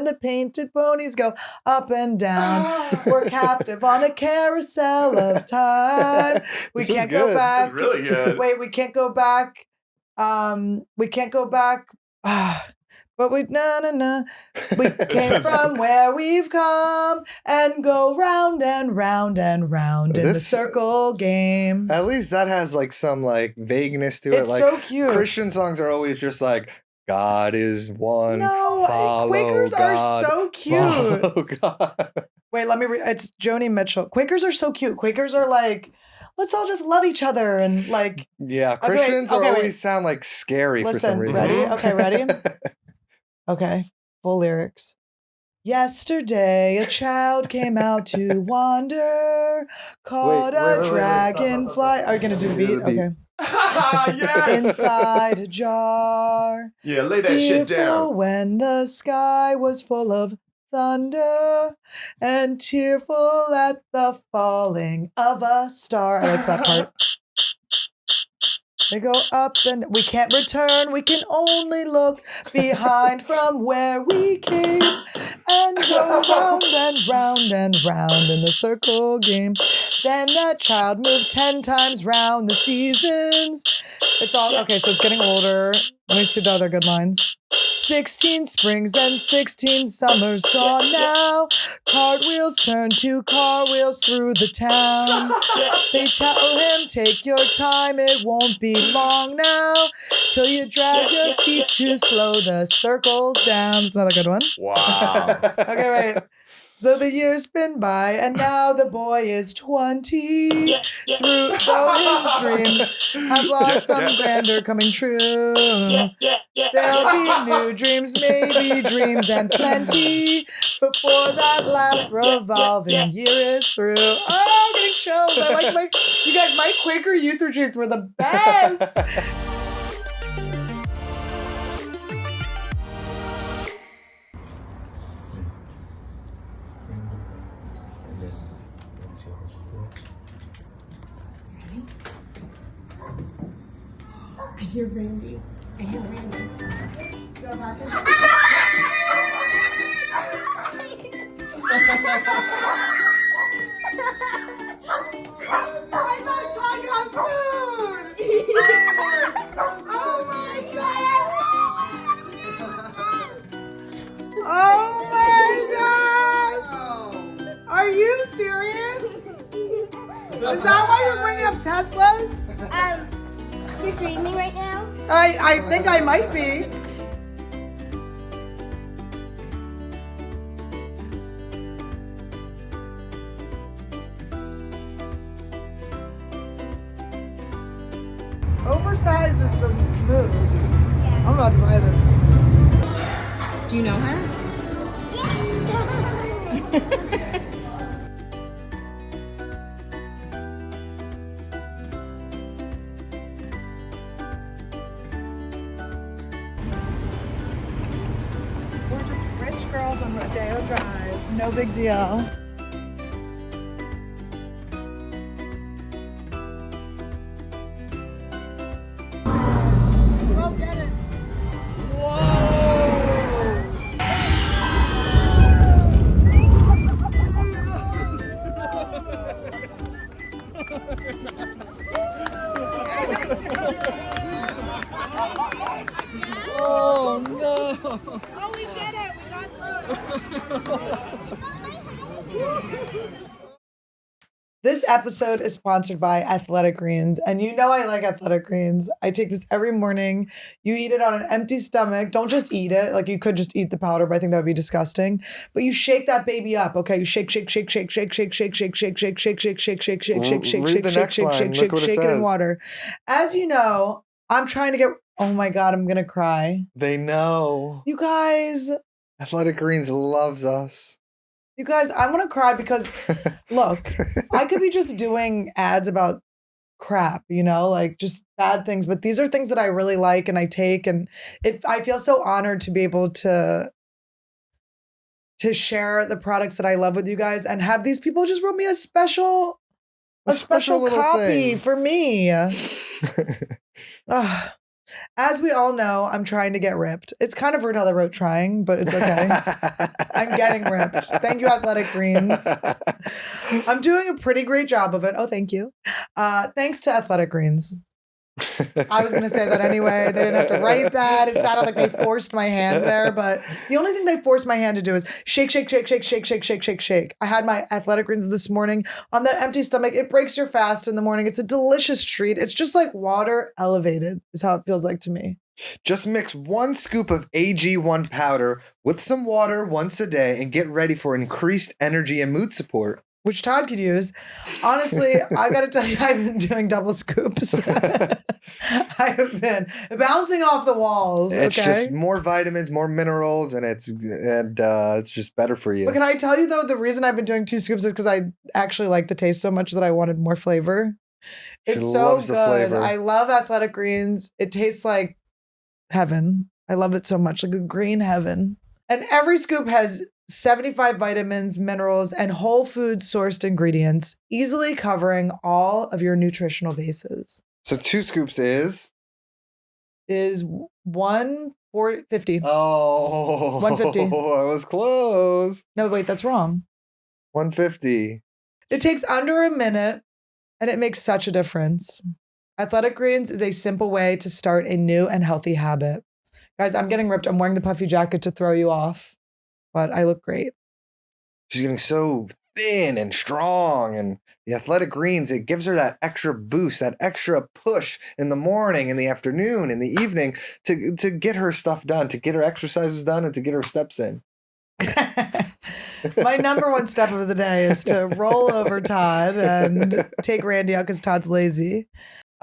the painted ponies go up and down. We're captive on a carousel of time. We This is can't go good. back. It's really good. Wait, we can't go back. We can't go back. But we We came from where we've come and go round and round and round in the This- circle game. At least that has like some like vagueness to It's it. Like so cute. Christian songs are always just like God is one. No, follow Quakers God, are so cute. follow God. Wait, let me read. It's Joni Mitchell. Quakers are so cute. Quakers are like, let's all just love each other and like. Yeah, Okay, wait, Christians okay, always wait. sound like scary for some Listen, reason. ready? Okay, ready? Okay, full lyrics. Yesterday, a child came out to wander, caught Wait, a wait, dragonfly. stop. Are you gonna do the beat? Do the beat. Okay. Yes. Inside a jar. Yeah, lay that shit Fearful down. when the sky was full of thunder, and tearful at the falling of a star. I like that part. They go up and we can't return. We can only look behind from where we came and go round and round and round in the circle game. Then that child moved 10 times round the seasons. It's all okay. So it's getting older. Let me see the other good lines. 16 springs and 16 summers gone now. Cartwheels turn to car wheels through the town. They tell him, take your time, it won't be long now. Till you drag your feet to slow the circles down. That's another good one. Wow. Okay, wait. So the years spin by, and now the boy is 20. Through though his dreams have lost some grandeur coming true. There'll be new dreams, maybe dreams and plenty, before that last revolving year is through. Oh, I'm getting chills. I like you guys, my Quaker youth retreats were the best. I hear Randy. I hear Randy. Go back I'm not talking on food! Oh my god! Oh my god! Are you serious? Is that why you're bringing up Teslas? You're dreaming right now? I think I might be. Oversized is the move. I'm about to buy this. Do you know her? We're just rich girls on Rodeo Drive. No big deal. Go get it. Oh no! Oh, we did it! We got through. This episode is sponsored by Athletic Greens, and you know I like Athletic Greens. I take this every morning. You eat it on an empty stomach. Don't just eat it. Like you could just eat the powder, but I think that would be disgusting. But you shake that baby up, okay? You shake, shake, shake, shake, shake, shake, shake, shake, shake, shake, shake, shake, shake, shake, shake, shake, shake, Read shake, the shake, next shake, line. shake, Look shake, what it shake it in says. water. As you know, I'm trying to get. Oh my god, I'm gonna cry. They know. You guys, Athletic Greens loves us. I want to cry because look, I could be just doing ads about crap, like just bad things, but these are things that I really like and I take, and I feel so honored to be able to to share the products that I love with you guys and have these people just wrote me a special little copy thing. for me. Ugh. As we all know, I'm trying to get ripped. It's kind of rude how they wrote trying, but it's okay. I'm getting ripped. Thank you, Athletic Greens. I'm doing a pretty great job of it. Oh, thank you. Thanks to Athletic Greens. I was going to say that anyway. They didn't have to write that. It sounded like they forced my hand there, but the only thing they forced my hand to do is shake, shake, shake, shake, shake, shake, shake, shake, shake. I had my Athletic Greens this morning on that empty stomach. It breaks your fast in the morning. It's a delicious treat. It's just like water elevated is how it feels like to me. Just mix 1 scoop of AG1 powder with some water once a day and get ready for increased energy and mood support. Which Todd could use. Honestly, I got to tell you, I've been doing double scoops. I have been bouncing off the walls. It's okay? just more vitamins, more minerals, and it's just better for you. But can I tell you, though, the reason I've been doing 2 scoops is because I actually like the taste so much that I wanted more flavor. It's She so loves the good. flavor. I love Athletic Greens. It tastes like heaven. I love it so much, like a green heaven. And every scoop has 75 vitamins, minerals, and whole food sourced ingredients, easily covering all of your nutritional bases. So 2 scoops is 150. Oh, 150. I was close. No, wait, that's wrong. 150. It takes under a minute and it makes such a difference. Athletic Greens is a simple way to start a new and healthy habit. Guys, I'm getting ripped. I'm wearing the puffy jacket to throw you off, but I look great. She's getting so thin and strong, and the Athletic Greens, it gives her that extra boost, that extra push in the morning, in the afternoon, in the evening to get her stuff done, to get her exercises done, and to get her steps in. My number 1 step of the day is to roll over Todd and take Randy out because Todd's lazy.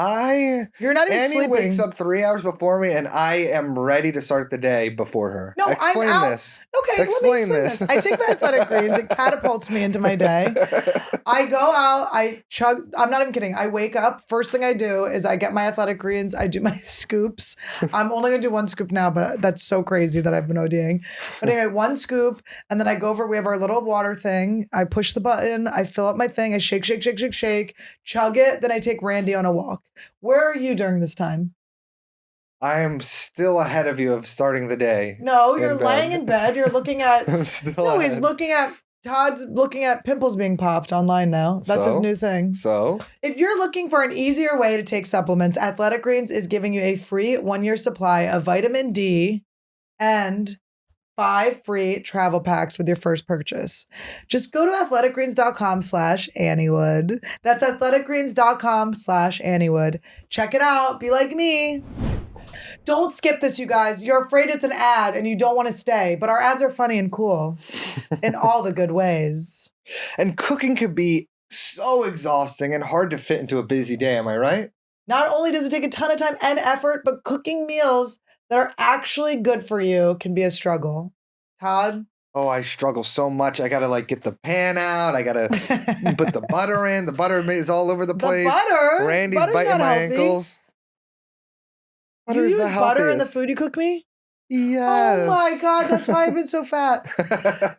You're not even Annie sleeping. wakes up 3 hours before me, and I am ready to start the day before her. No, explain I'm out. this. Okay, let me explain this. I take my Athletic Greens. It catapults me into my day. I go out. I chug. I'm not even kidding. I wake up. First thing I do is I get my Athletic Greens. I do my scoops. I'm only going to do 1 scoop now, but that's so crazy that I've been ODing. But anyway, 1 scoop. And then I go over. We have our little water thing. I push the button. I fill up my thing. I shake, shake, shake, shake, shake. Chug it. Then I take Randy on a walk. Where are you during this time? I am still ahead of you of starting the day. No, you're laying in bed. You're looking at. I'm still No, ahead. he's looking at. Todd's looking at pimples being popped online now. That's his So? new thing. So, If you're looking for an easier way to take supplements, Athletic Greens is giving you a free 1-year supply of vitamin D and 5 free travel packs with your first purchase. Just go to athleticgreens.com/AnnieWood. That's athleticgreens.com/AnnieWood. Check it out. Be like me. Don't skip this, you guys. You're afraid it's an ad and you don't want to stay, but our ads are funny and cool in all the good ways. and cooking could be so exhausting and hard to fit into a busy day, am I right? Not only does it take a ton of time and effort, but cooking meals that are actually good for you can be a struggle. Todd? Oh, I struggle so much. I gotta get the pan out. I gotta put the butter in. The butter is all over the place. The butter? Randy's Butter's biting not my healthy. ankles. Butter You is use the butter in the healthiest. food you cook me? Yes. Oh my God, that's why I've been so fat.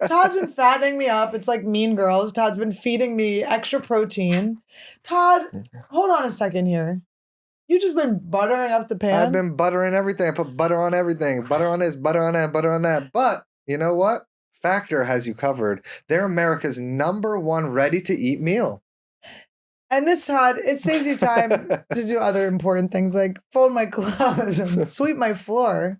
Todd's been fattening me up. It's like Mean Girls. Todd's been feeding me extra protein. Todd, hold on a second here. You just been buttering up the pan? I've been buttering everything. I put butter on everything. Butter on this, butter on that, butter on that. But you know what? Factor has you covered. They're America's #1 ready-to-eat meal. And this, Todd, it saves you time to do other important things like fold my clothes and sweep my floor.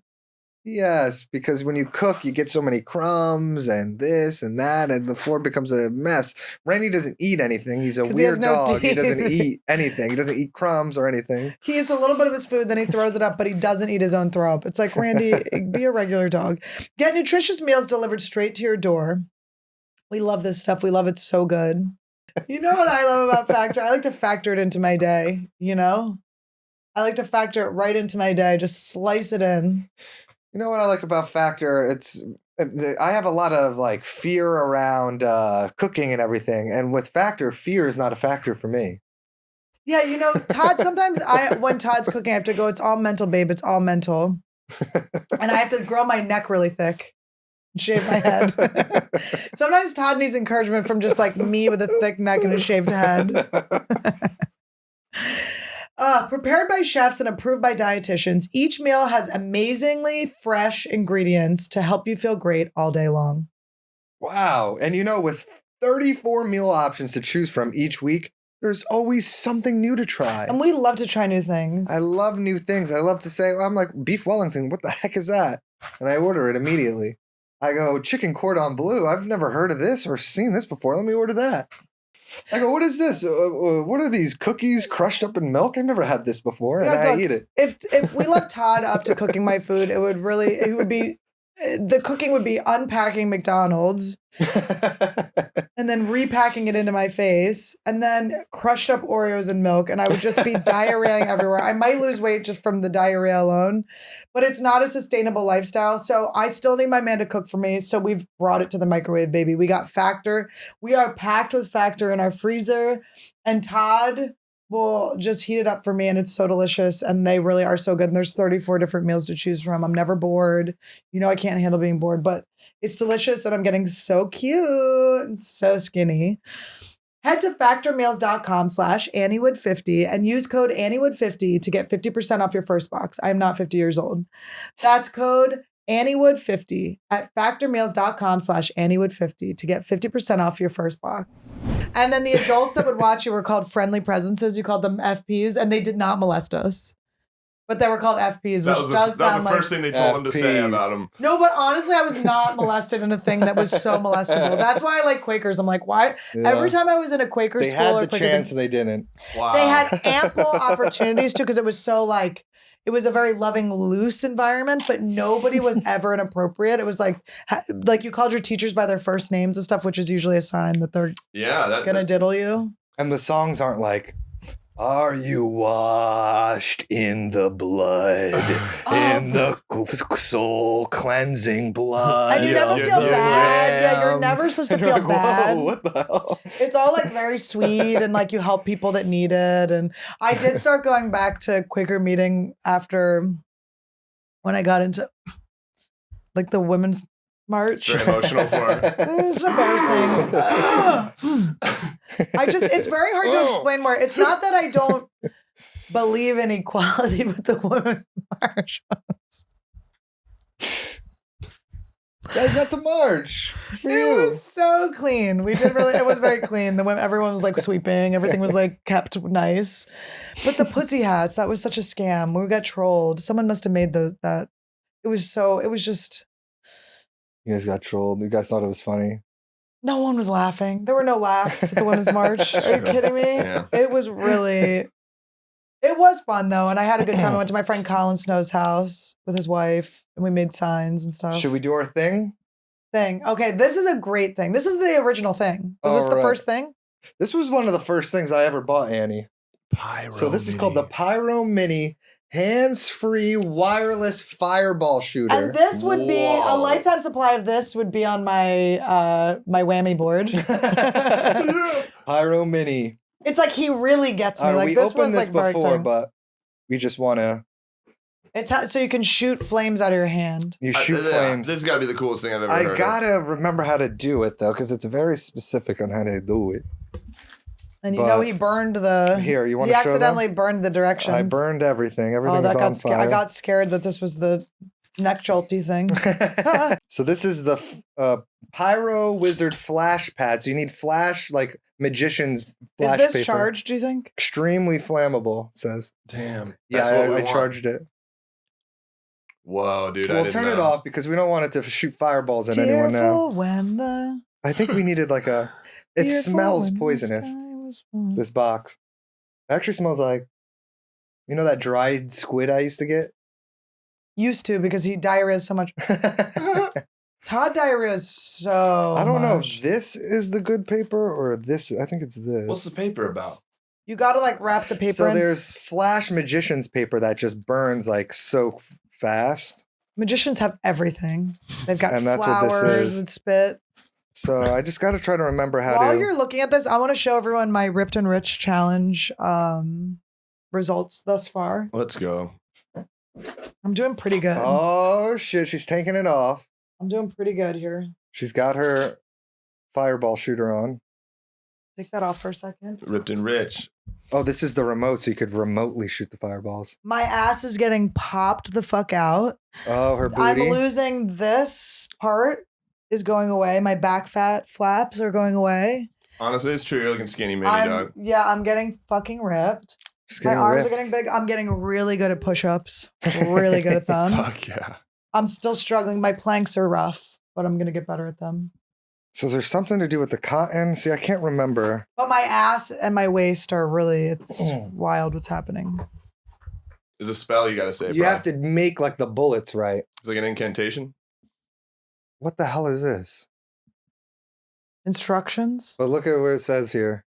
Yes, because when you cook, you get so many crumbs and this and that, and the floor becomes a mess. Randy doesn't eat anything. He's a 'Cause he has weird no dog. He doesn't teeth. eat anything. He doesn't eat crumbs or anything. He eats a little bit of his food, then he throws it up, but he doesn't eat his own throw up. It's like, Randy, be a regular dog. Get nutritious meals delivered straight to your door. We love this stuff. We love it so good. You know what I love about Factor? I like to factor it into my day, you know? I like to factor it right into my day. Just slice it in. You know what I like about Factor? I have a lot of fear around cooking and everything, and with Factor, fear is not a factor for me. Yeah, you know, Todd, sometimes when Todd's cooking, I have to go, it's all mental, babe. It's all mental. And I have to grow my neck really thick. shave my head. Sometimes Todd needs encouragement from just like me with a thick neck and a shaved head. Prepared by chefs and approved by dietitians, each meal has amazingly fresh ingredients to help you feel great all day long. Wow. And with 34 meal options to choose from each week, there's always something new to try. And we love to try new things. I love new things. I love to say, I'm like, beef Wellington, what the heck is that? And I order it immediately. I go, chicken cordon bleu. I've never heard of this or seen this before. Let me order that. I go, what is this? What are these cookies crushed up in milk? I've never had this before. And I eat it. If we left Todd up to cooking my food, the cooking would be unpacking McDonald's and then repacking it into my face and then crushed up Oreos and milk. And I would just be diarrheaing everywhere. I might lose weight just from the diarrhea alone, but it's not a sustainable lifestyle. So I still need my man to cook for me. So we've brought it to the microwave, baby. We got Factor. We are packed with Factor in our freezer, and Todd will just heat it up for me, and it's so delicious, and they really are so good. And there's 34 different meals to choose from. I'm never bored. I can't handle being bored, but it's delicious, and I'm getting so cute and so skinny. Head to factormeals.com/AnnieWood50 and use code AnnieWood50 to get 50% off your first box. I'm not 50 years old. That's code AnnieWood50 at factormeals.com/AnnieWood50 to get 50% off your first box. And then the adults that would watch you were called friendly presences. You called them FPs, and they did not molest us. But they were called FPs, which does sound like... That was the first thing they told him to say about them. No, but honestly, I was not molested in a thing that was so molestable. That's why I like Quakers. I'm like, why? Yeah. Every time I was in a Quaker school... They had the chance and they didn't. Wow. They had ample opportunities to, because it was so like... It was a very loving, loose environment, but nobody was ever inappropriate. It was like you called your teachers by their first names and stuff, which is usually a sign that they're gonna diddle you. And the songs aren't like, "Are you washed in the blood, in the soul cleansing blood?" And you never feel bad. Yeah, you're never supposed to feel like, bad. Whoa, what the hell? It's all like very sweet, and like you help people that need it. And I did start going back to Quaker meeting after when I got into like the women's march. It's very emotional for her. It's embarrassing. It's very hard to explain where it's not that I don't believe in equality with the women's march. You guys got to march. It was so clean. It was very clean. Everyone was like sweeping. Everything was like kept nice. But the pussy hats, that was such a scam. We got trolled. Someone must have made that. It was just. You guys got trolled. You guys thought it was funny. No one was laughing. There were no laughs at the Women's March. Are you kidding me? Yeah. It was fun though. And I had a good time. I went to my friend Colin Snow's house with his wife and we made signs and stuff. Should we do our thing? Okay, this is a great thing. This is the original thing. Was this the first thing? This was one of the first things I ever bought, Annie. Pyro. So this is called the Pyro Mini hands-free wireless fireball shooter. And this would be a lifetime supply of this would be on my my whammy board. Pyro Mini. It's like he really gets me. Like we this opened was this like before, but we just want to. It's so you can shoot flames out of your hand. You shoot flames. This has got to be the coolest thing I've ever heard. I gotta remember how to do it though, because it's very specific on how to do it. And he burned the. Here, you want to show them? He accidentally burned the directions. I burned everything. Everything was on fire. I got scared that this was the neck jolty thing. So this is the Pyro Wizard flash pad. So you need flash, like magician's flash paper. Is this charged, do you think? Extremely flammable, it says. Damn. Yeah, I charged it. Whoa, dude. We'll turn it off because we don't want it to shoot fireballs at anyone now. I think we needed like a... It smells poisonous, this box. It actually smells like... You know that dried squid I used to get? Used to, because he diarrhea so much. Todd diarrhea is so I don't know if this is the good paper or this. I think it's this. What's the paper about? You got to like wrap the paper in. So there's flash magician's paper that just burns like so fast. Magicians have everything. They've got and that's what flowers this is. and spit. So I just got to try to remember how While you're looking at this, I want to show everyone my Ripped and Rich challenge results thus far. Let's go. I'm doing pretty good. Oh, shit. She's taking it off. I'm doing pretty good here. She's got her fireball shooter on. Take that off for a second. Ripped and rich. Oh, this is the remote, so you could remotely shoot the fireballs. My ass is getting popped the fuck out. Oh, her booty. I'm losing this part is going away. My back fat flaps are going away. Honestly, it's true. You're looking skinny, mini dog. Yeah, I'm getting fucking ripped. My arms are getting big. I'm getting really good at push-ups. Really good at them. Fuck yeah. I'm still struggling. My planks are rough, but I'm going to get better at them. So there's something to do with the cotton. See, I can't remember. But my ass and my waist are really, it's wild what's happening. There's a spell you got to say. You have to make like the bullets right. It's like an incantation. What the hell is this? Instructions? But look at what it says here.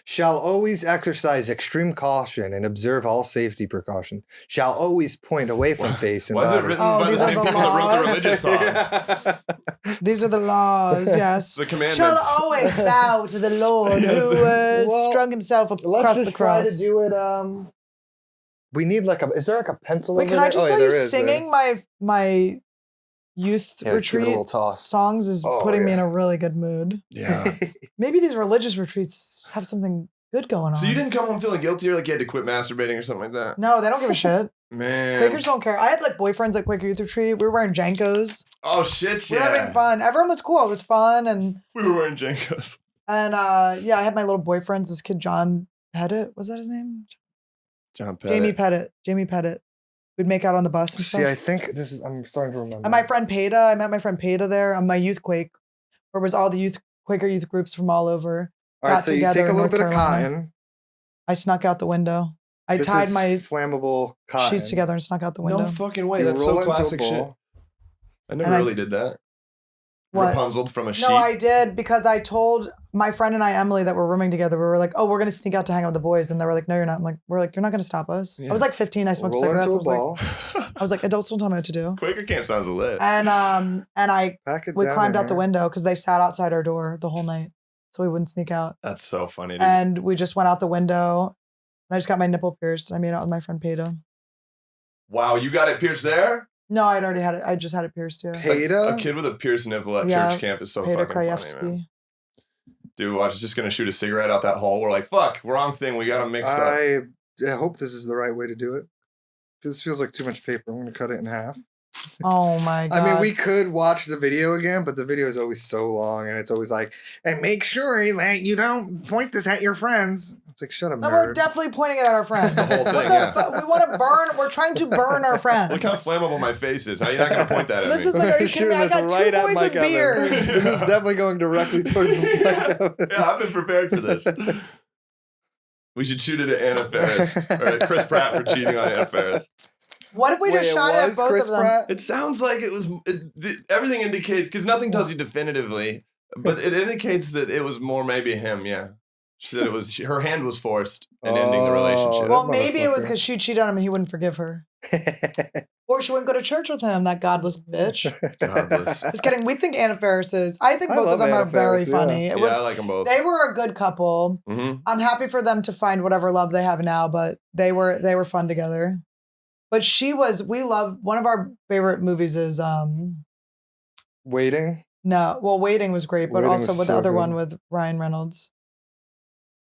Shall always exercise extreme caution and observe all safety precaution. Shall always point away from face and Why is it body. written by the these are same the people that wrote the laws. religious songs? These are the laws, yes. The commandments. Shall always bow to the Lord who Well, strung himself Let's across just the try cross. to do it. We need like a. Is there like a pencil? Wait, over can I there? just Oh, tell yeah, you there is, singing my youth Yeah, give it a retreat little toss. songs is Oh, putting me yeah. in a really good mood. Yeah. Maybe these religious retreats have something good going on. So you didn't come home feeling guilty or like you had to quit masturbating or something like that? No, they don't give a shit. Man. Quakers don't care. I had like boyfriends at Quaker Youth Retreat. We were wearing Jankos. Oh shit, We were yeah. having fun. Everyone was cool. It was fun. And We were wearing Jenkos. yeah, I had my little boyfriends. This kid, John Pettit. Was that his name? John Pettit. Jamie Pettit. We'd make out on the bus and See, stuff. I think this is. I'm starting to remember. And my friend Peta. I met my friend Peta there on my youth quake, where it was all the Quaker youth groups from all over. All right, got so you together take a in little North bit of Carolina. cotton. I snuck out the window. I This tied is my flammable cotton. sheets together and snuck out the window. No fucking way. You That's roll so it into a classic shit. ball. I never And I- really did that. What? Rapunzeled from a sheet. No, I did because I told my friend and I, Emily, that we're rooming together. We were like, oh, we're going to sneak out to hang out with the boys. And they were like, no, you're not. I'm like, we're like, you're not going to stop us. Yeah. I was like 15. I smoked Roll cigarettes. into a ball. I was like, adults don't tell me what to do. Quaker camp sounds lit. And we down climbed in out the here. window because they sat outside our door the whole night. So we wouldn't sneak out. That's so funny, dude. And we just went out the window. And I just got my nipple pierced. And I made out with my friend Peta. Wow, you got it pierced there? No, I'd already had it. I just had it pierced, yeah. Peta? A kid with a pierced nipple at Yeah, church camp is so Peta fucking funny, man. Krajewski. Dude, watch, it's just gonna shoot a cigarette out that hole. We're like, fuck, wrong thing. We got them mixed up. I hope this is the right way to do it. This feels like too much paper. I'm going to cut it in half. Oh my God. I mean, we could watch the video again, but the video is always so long, and it's always like, and make sure that you don't point this at your friends. It's like, shut up, No, we're nerd. definitely pointing it at our friends. the whole What thing, the yeah. fu- we want to burn. We're trying to burn our friends. Look how flammable my face is. How are you not gonna point that at This me? is like, are you kidding me? I got two boys with beards. This is definitely going directly towards Mike Evans. Yeah, I've been prepared for this. We should shoot it at Anna Faris or at Chris Pratt for cheating on Anna Faris. What if we just Wait, shot it at was both Chris of them? Pratt? It sounds like it was. Everything indicates because nothing tells you definitively, but it indicates that it was more maybe him. Yeah, she said it was. Her hand was forced in ending the relationship. that Well, maybe it was motherfucker. because she cheated on him and he wouldn't forgive her. Or she wouldn't go to church with him, that godless bitch. Godless. Just kidding. We think Anna Faris is. I think I both of love them are Anna very Faris, yeah. funny. It Yeah, was. I like them both. They were a good couple. Mm-hmm. I'm happy for them to find whatever love they have now, but they were fun together. But we love one of our favorite movies is Waiting. Waiting was great, but Waiting also was with so the other good. one with Ryan Reynolds.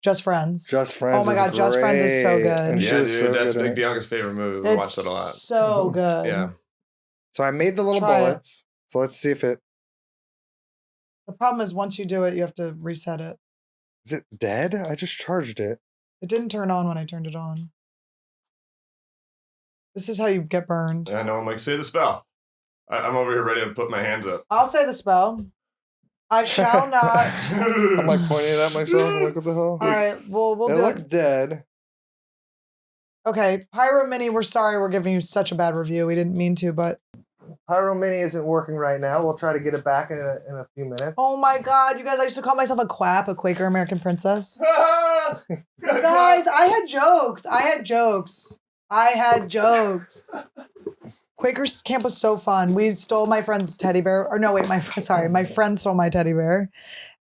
Just Friends. Just Friends. Oh my was God, Just Friends is so great. good. And she Yeah, was dude, so that's good in Big it. Bianca's favorite movie. We It's watched it a lot. so good. Yeah. So I made the little Try it. bullets. So let's see if it The problem is once you do it, you have to reset it. is it dead. I just charged it. It didn't turn on when I turned it on. This is how you get burned. I know. I'm like, say the spell. I'm over here ready to put my hands up. I'll say the spell. I shall not. I'm like pointing it at myself. I'm like, what the hell? All right, we'll it do looks it. dead. Okay, Pyro Mini, we're sorry we're giving you such a bad review. We didn't mean to, but Pyro Mini isn't working right now. We'll try to get it back in a few minutes. oh my God, you guys! I used to call myself a quap, a Quaker American princess. Guys, I had jokes. Quaker's camp was so fun. We stole my friend's teddy bear. Or no, wait, my friend stole my teddy bear.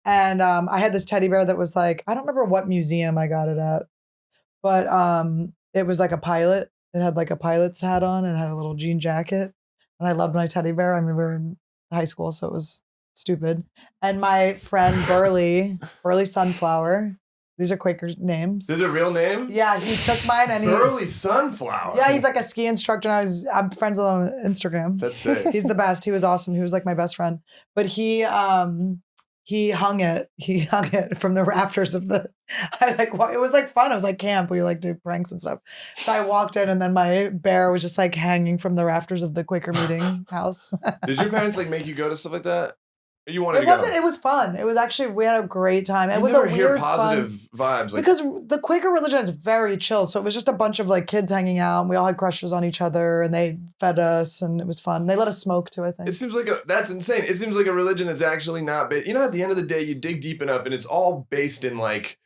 And I had this teddy bear that was like, I don't remember what museum I got it at. But it was like a pilot. It had like a pilot's hat on and had a little jean jacket. And I loved my teddy bear. I remember high school, so it was stupid. And my friend Burley Sunflower. These are Quaker names. Is it a real name? Yeah, he took mine and Burley Sunflower. Yeah, he's like a ski instructor, and I'm friends with him on Instagram. That's sick. He's the best. He was awesome. He was like my best friend. But he hung it. He hung it from the rafters of the. It was like fun. It was like camp. We like do pranks and stuff. So I walked in, and then my bear was just like hanging from the rafters of the Quaker meeting house. Did your parents like make you go to stuff like that? Or you wanted to It wasn't. go? It was fun. It was actually we had a great time. It I was never a hear weird positive fun, vibes like, because the Quaker religion is very chill. So it was just a bunch of like kids hanging out, and we all had crushes on each other, and they fed us, and it was fun. They let us smoke too, I think. It seems like that's insane. It seems like a religion that's actually not based. You know, at the end of the day, you dig deep enough, and it's all based in like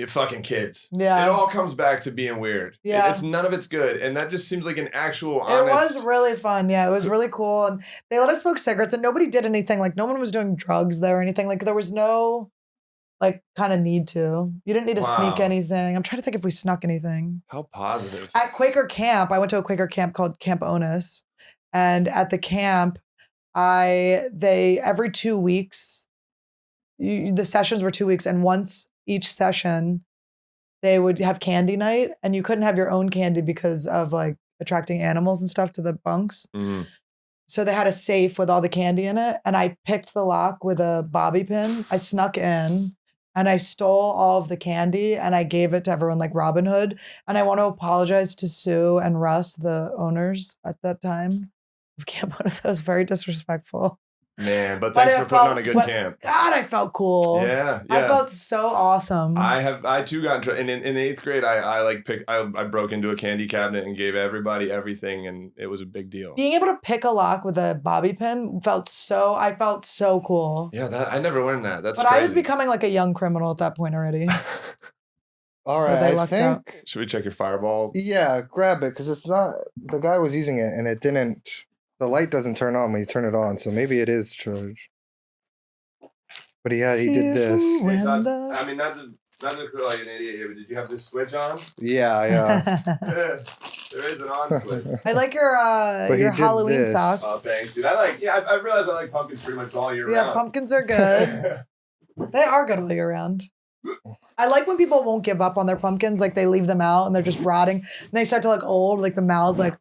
fucking kids. Yeah. It all comes back to being weird. Yeah. It's none of it's good, and that just seems like an actual honest. It was really fun. Yeah, it was really cool. And they let us smoke cigarettes, and nobody did anything. Like, no one was doing drugs there or anything. Like, there was no, like, kind of need to. You didn't need to sneak Wow. anything. I'm trying to think if we snuck anything. How positive. At Quaker camp, I went to a Quaker camp called Camp Onus. And at the camp, every 2 weeks, the sessions were 2 weeks. And once each session, they would have candy night, and you couldn't have your own candy because of like attracting animals and stuff to the bunks. Mhm. So they had a safe with all the candy in it, and I picked the lock with a bobby pin. I snuck in and I stole all of the candy, and I gave it to everyone like Robin Hood. And I want to apologize to Sue and Russ, the owners at that time of Camp Onus. That was very disrespectful. Man, but thanks it for putting on a good but camp. God, I felt cool. Yeah, I yeah. felt so awesome. I too got in trouble. And in the 8th grade, I broke into a candy cabinet and gave everybody everything, and it was a big deal. Being able to pick a lock with a bobby pin I felt so cool. Yeah, I never learned that. That's But crazy. I was becoming like a young criminal at that point already. All So right, they I lucked think. out. Should we check your fireball? Yeah, grab it because it's not. The guy was using it and it didn't. The light doesn't turn on when you turn it on, so maybe it is charged. But he did this. Fearful when It's not- the- I mean, not to feel like an idiot here, but did you have this switch on? Yeah. There is an on switch. I like your But he did Halloween this. socks. Oh, thanks, dude. I realized I like pumpkins pretty much all year Yeah, round. pumpkins are good. They are good all year round. I like when people won't give up on their pumpkins, like they leave them out and they're just rotting. And they start to look old, like the mouths like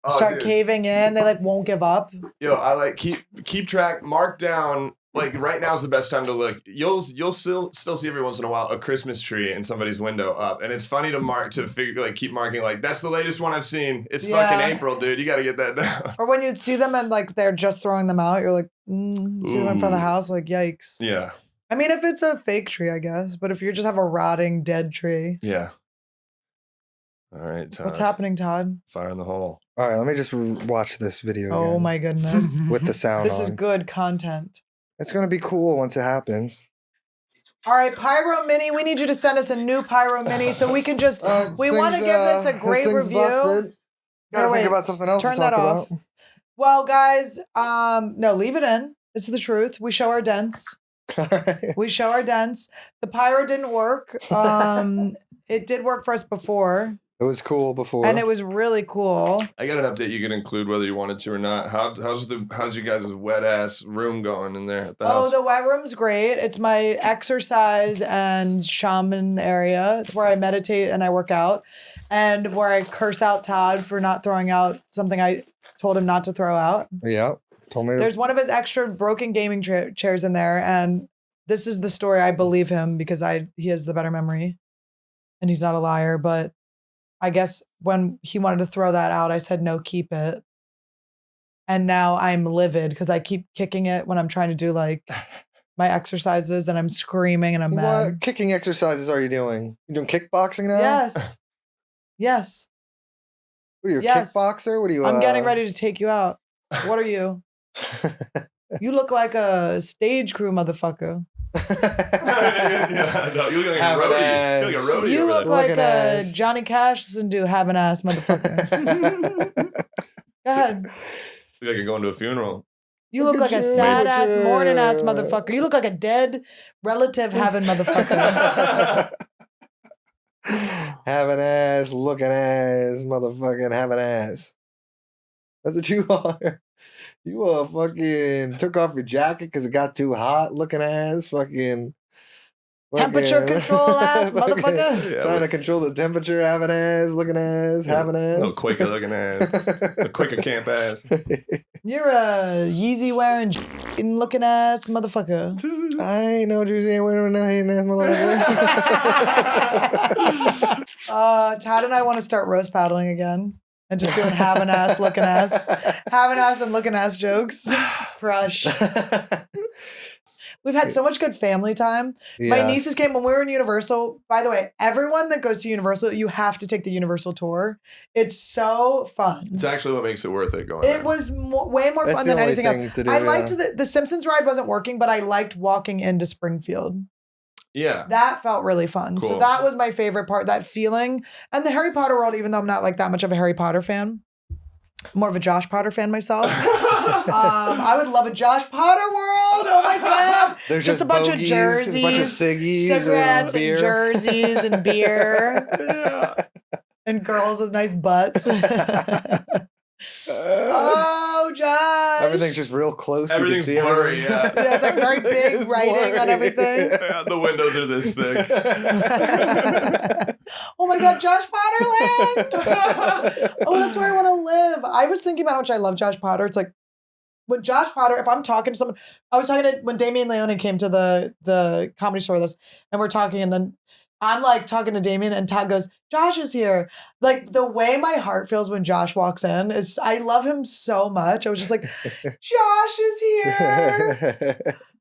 start dude. caving in. They like won't give up. Yo, I like keep track, mark down. Like right now is the best time to look. You'll still see every once in a while a Christmas tree in somebody's window up, and it's funny to keep marking like that's the latest one I've seen. It's fucking April, dude. You got to get that down. Or when you see them and like they're just throwing them out, you're like, see them in front of the Ooh. house, like yikes. Yeah, I mean, if it's a fake tree, I guess. But if you just have a rotting dead tree, yeah. All right, Todd. what's happening, Todd? Fire in the hole. All right, let me just watch this video again. Oh my goodness. With the sound This on. is good content. It's gonna be cool once it happens. All right, Pyro Mini, we need you to send us a new Pyro Mini so we can just, we want to give this a great review. Busted. Gotta wait, think about something else turn to that talk off. Well, guys, no, leave it in. It's the truth. We show our dents. about. We show our dents. The Pyro didn't work. It did work for us before, It was cool before. and it was really cool. I got an update you can include whether you wanted to or not. How's you guys' wet ass room going in there at the Oh, house? the wet room's great. It's my exercise and shaman area. It's where I meditate and I work out, and where I curse out Todd for not throwing out something I told him not to throw out. Yeah. Told me. There's one of his extra broken gaming chairs in there, and this is the story. I believe him because he has the better memory, and he's not a liar. But I guess when he wanted to throw that out, I said no, keep it. And now I'm livid because I keep kicking it when I'm trying to do like my exercises, and I'm screaming and I'm mad. What kicking exercises are you doing? You doing kickboxing now? Yes, yes. What are you, a Yes. kickboxer? What are you? I'm getting ready to take you out. What are you? You look like a stage crew motherfucker. Yeah, no, you look like Have a an roadie. ass. You look like a roadie. You over look there. like Looking a ass. Johnny Cash and do have an ass motherfucker. Go ahead. You look like you're going to a funeral. You Look look like at a you, sad look at ass, you. mourning ass motherfucker. You look like a dead relative having motherfucker. Have an ass, looking ass, motherfucking have an ass. That's what you are. You fucking took off your jacket because it got too hot looking ass. Temperature control ass fucking motherfucker. Yeah, trying to control the temperature, having ass, looking ass, having ass. Little Quaker looking ass. The Quaker camp ass. You're a Yeezy wearing looking ass motherfucker. I ain't no Jersey wearing no hating ass motherfucker. Todd and I want to start roast paddling again and just doing having ass, looking ass, having ass and looking ass jokes. Crush. We've had so much good family time. My nieces came when we were in Universal. By the way, everyone that goes to Universal, you have to take the Universal tour. It's so fun. It's actually what makes it worth it going. It was way more fun than anything else. I liked the Simpsons ride wasn't working, but I liked walking into Springfield. Yeah. That felt really fun. Cool. So that was my favorite part, that feeling. And the Harry Potter world, even though I'm not like that much of a Harry Potter fan, more of a Josh Potter fan myself. I would love a Josh Potter world. Oh my God. There's just a bunch of jerseys, a bunch of ciggies, cigarettes, and beer. and jerseys and beer. Yeah. And girls with nice butts. Oh, Josh. Everything's just real close. Everything's you can see blurry, everything. yeah. Yeah, it's like very big writing blurry. on everything. Yeah, the windows are this thick. Oh my God, Josh Potter land. Oh, that's where I want to live. I was thinking about how much I love Josh Potter. It's like, when Josh Potter, if I'm talking to someone, I was talking to when Damien Leone came to the Comedy Store with us, and we're talking, and then I'm like talking to Damien, and Todd goes, Josh is here. Like the way my heart feels when Josh walks in is, I love him so much. I was just like, Josh is here.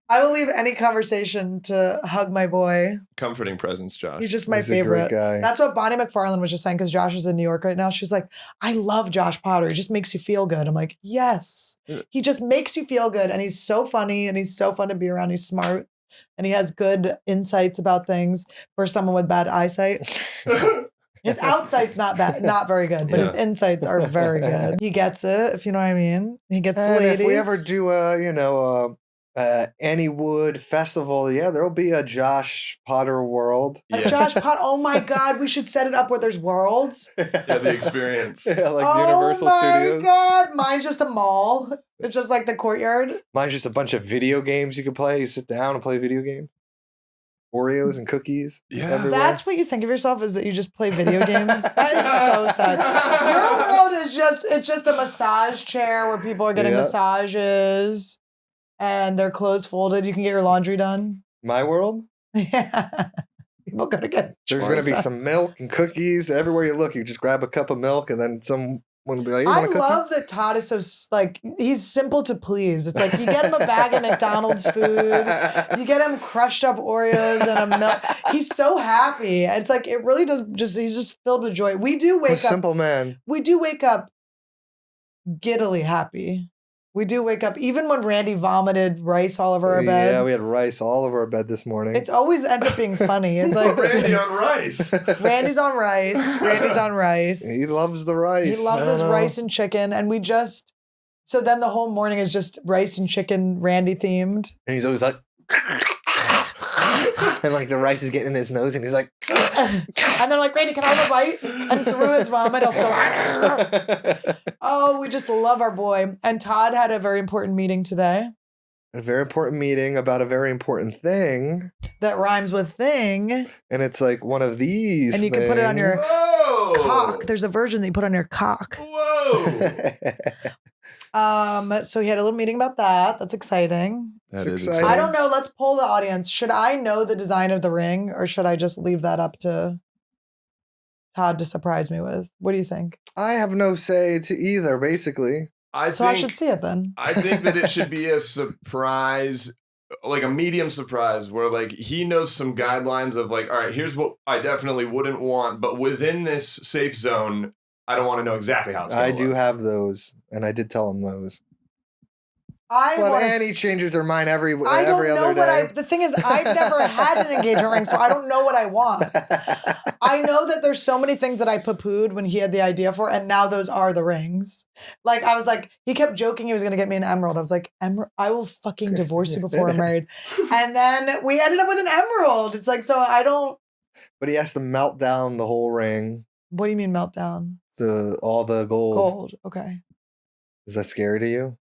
I will leave any conversation to hug my boy. Comforting presence, Josh. He's just my He's favorite. a great guy. That's what Bonnie McFarlane was just saying, because Josh is in New York right now. She's like, I love Josh Potter. He just makes you feel good. I'm like, yes. He just makes you feel good. And he's so funny and he's so fun to be around. He's smart and he has good insights about things for someone with bad eyesight. His outside's not bad, not very good, but his insights are very good. He gets it, if you know what I mean. He gets the ladies. If we ever do AnnieWood festival, there'll be a Josh Potter world. A Josh Potter. Oh my God, we should set it up where there's worlds. Yeah, the experience. Yeah, like Universal Studios. Oh my God, mine's just a mall. It's just like the courtyard. Mine's just a bunch of video games you can play. You sit down and play video games. Oreos and cookies. Yeah. everywhere. That's what you think of yourself, is that you just play video games? That is so sad. Your world is just a massage chair where people are getting massages and their clothes folded. You can get your laundry done. My world? Yeah. People go to get There's going to be some milk and cookies. Everywhere you look, you just grab a cup of milk and then someone will be like, you want I a cookie? love that Todd is so, like, he's simple to please. It's like you get him a bag of McDonald's food, you get him crushed up Oreos and a milk. He's so happy. It's like, it really does he's just filled with joy. We do wake up. Simple man. We do wake up giddily happy. We do wake up, even when Randy vomited rice all over our bed. Yeah, we had rice all over our bed this morning. It's always ends up being funny. It's like Randy on rice. Randy's on rice. Randy's on rice. He loves the rice. He loves his rice and chicken. And so then the whole morning is just rice and chicken Randy themed. And he's always like, and like the rice is getting in his nose and he's like, and they're like, Randy, can I have a bite? And through his vomit, he'll still, oh, we just love our boy. And Todd had a very important meeting today. A very important meeting about a very important thing. That rhymes with thing. And it's like one of these. And you can put it on your Whoa. cock. There's a version that you put on your cock. Whoa. So he had a little meeting about that. That's exciting. That It's is exciting. I don't know. Let's poll the audience. Should I know the design of the ring, or should I just leave that up to Todd to surprise me with? What do you think? I have no say to either, basically. I should see it then. I think that it should be a surprise, like a medium surprise, where like he knows some guidelines of like, all right, here's what I definitely wouldn't want, but within this safe zone, I don't want to know exactly how it's going I to do look. have those, and I did tell him those. I But want Annie changes her mind every I don't know other day. the thing is, I've never had an engagement ring, so I don't know what I want. I know that there's so many things that I poo-pooed when he had the idea for, and now those are the rings. Like, I was like, he kept joking he was going to get me an emerald. I was like, I will fucking divorce you before we're married. And then we ended up with an emerald. It's like, so I don't. But he has to melt down the whole ring, What do you mean meltdown? all the gold. Gold. Okay. Is that scary to you?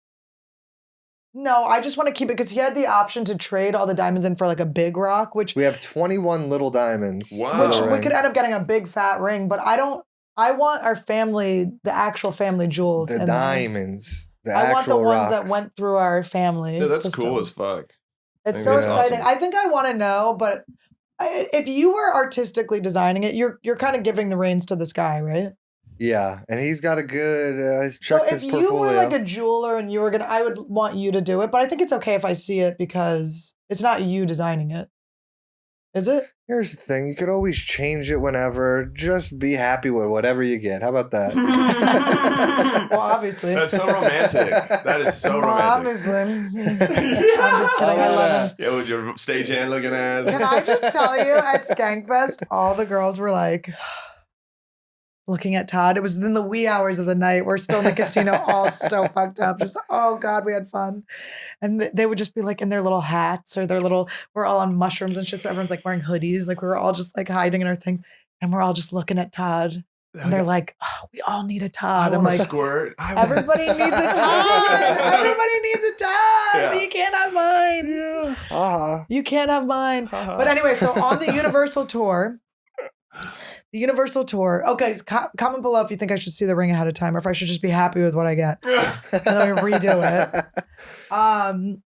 No, I just want to keep it because he had the option to trade all the diamonds in for like a big rock, which We have 21 little diamonds. Wow. for the we ring. could end up getting a big fat ring, but I want our family, the actual family jewels. The in there. diamonds. The I want the actual ones rocks. that went through our family. Yeah, that's system. cool as fuck. It's think so that's exciting. awesome. I think I want to know, but if you were artistically designing it, you're kind of giving the reins to this guy, right? Yeah, and he's got a good. He's So checked if his you portfolio. were like a jeweler and you were I would want you to do it, but I think it's okay if I see it because it's not you designing it. Is it? Here's the thing: you could always change it whenever. Just be happy with whatever you get. How about that? Well, obviously. That's so romantic. That is so Well, romantic. obviously. I'm just kidding. I love him. Yeah, with your stagehand looking ass. Can I just tell you, at Skankfest, all the girls were like looking at Todd. It was in the wee hours of the night. We're still in the casino, all so fucked up. Just, oh God, we had fun. And they would just be like in their little hats or we're all on mushrooms and shit. So everyone's like wearing hoodies. Like we were all just like hiding in our things. And we're all just looking at Todd. And they're like, oh, we all need a Todd. I'm like, squirt. everybody needs a Todd. Everybody needs a Todd. Yeah. You can't have mine. Uh-huh. You can't have mine. But anyway, so on the Universal Tour, okay, so comment below if you think I should see the ring ahead of time or if I should just be happy with what I get. And then we redo it.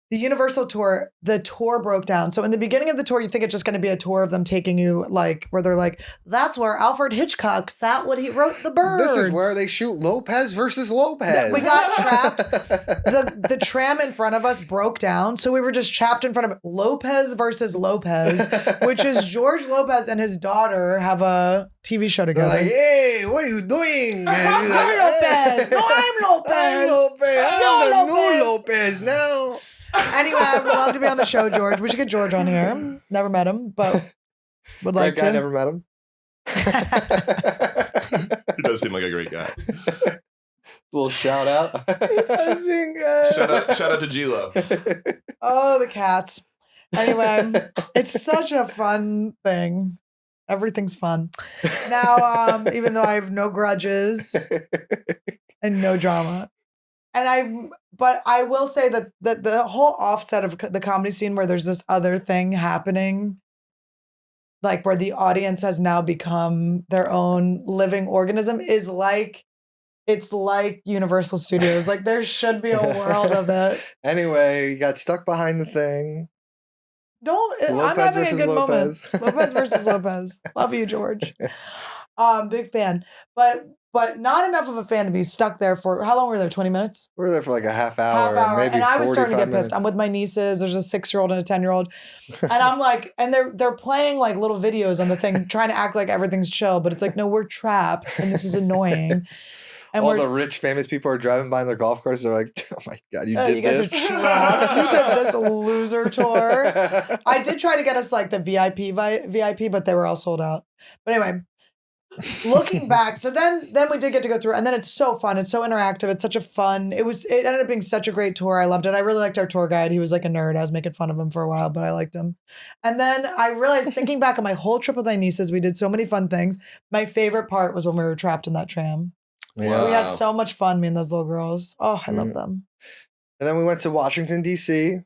The Universal Tour, the tour broke down. So in the beginning of the tour, you think it's just going to be a tour of them taking you like, where they're like, that's where Alfred Hitchcock sat when he wrote The Birds. This is where they shoot Lopez versus Lopez. We got trapped. The tram in front of us broke down. So we were just trapped in front of Lopez versus Lopez, which is George Lopez and his daughter have a TV show They're together. like, hey, what are you doing? And he's like, Lopez. No, I'm Lopez. I'm Lopez. I'm Yo, the new Lopez now. Anyway, I would love to be on the show, George. We should get George on here. Never met him, but would like Great guy, to. never met him. He does seem like a great guy. Little shout out. That seem good. Shout out to G-Lo. Oh, the cats. Anyway, it's such a fun thing. Everything's fun. Now, even though I have no grudges and no drama. But I will say that the whole offset of the comedy scene where there's this other thing happening, like where the audience has now become their own living organism, is like, it's like Universal Studios. Like there should be a world of it. Anyway, you got stuck behind the thing. I'm Lopez having a versus good Lopez. moment. Lopez versus Lopez. Love you, George. Big fan. But not enough of a fan to be stuck there for, how long were we there? 20 minutes? We were there for like a half hour. Maybe And I was starting to get 45 pissed. I'm minutes. with my nieces. There's a 6-year-old and a 10-year-old. And I'm like, and they're playing like little videos on the thing, trying to act like everything's chill. But it's like, no, we're trapped. And this is annoying. And All the rich, famous people are driving by in their golf carts. They're like, oh my God, you did you guys this. are trapped. You did this loser tour. I did try to get us like the VIP, but they were all sold out. But anyway, looking back, so then we did get to go through, and then it's so fun. It's so interactive. It's such a fun. It ended up being such a great tour. I loved it. I really liked our tour guide. He was like a nerd. I was making fun of him for a while, but I liked him. And then I realized, thinking back on my whole trip with my nieces, we did so many fun things. My favorite part was when we were trapped in that tram. Yeah. We had so much fun, me and those little girls. Oh, I love them. And then we went to Washington, D.C.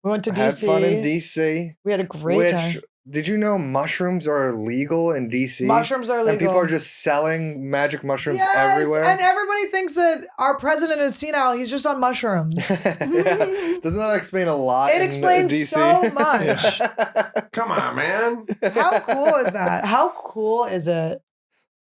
We went to DC. Had fun in D.C. We had a great time. Did you know mushrooms are legal in D.C.? Mushrooms are legal. And people are just selling magic mushrooms Yes, everywhere. and everybody thinks that our president is senile. He's just on mushrooms. Yeah. Doesn't that explain a lot? It in explains DC? so much. Come on, man. How cool is that? How cool is it?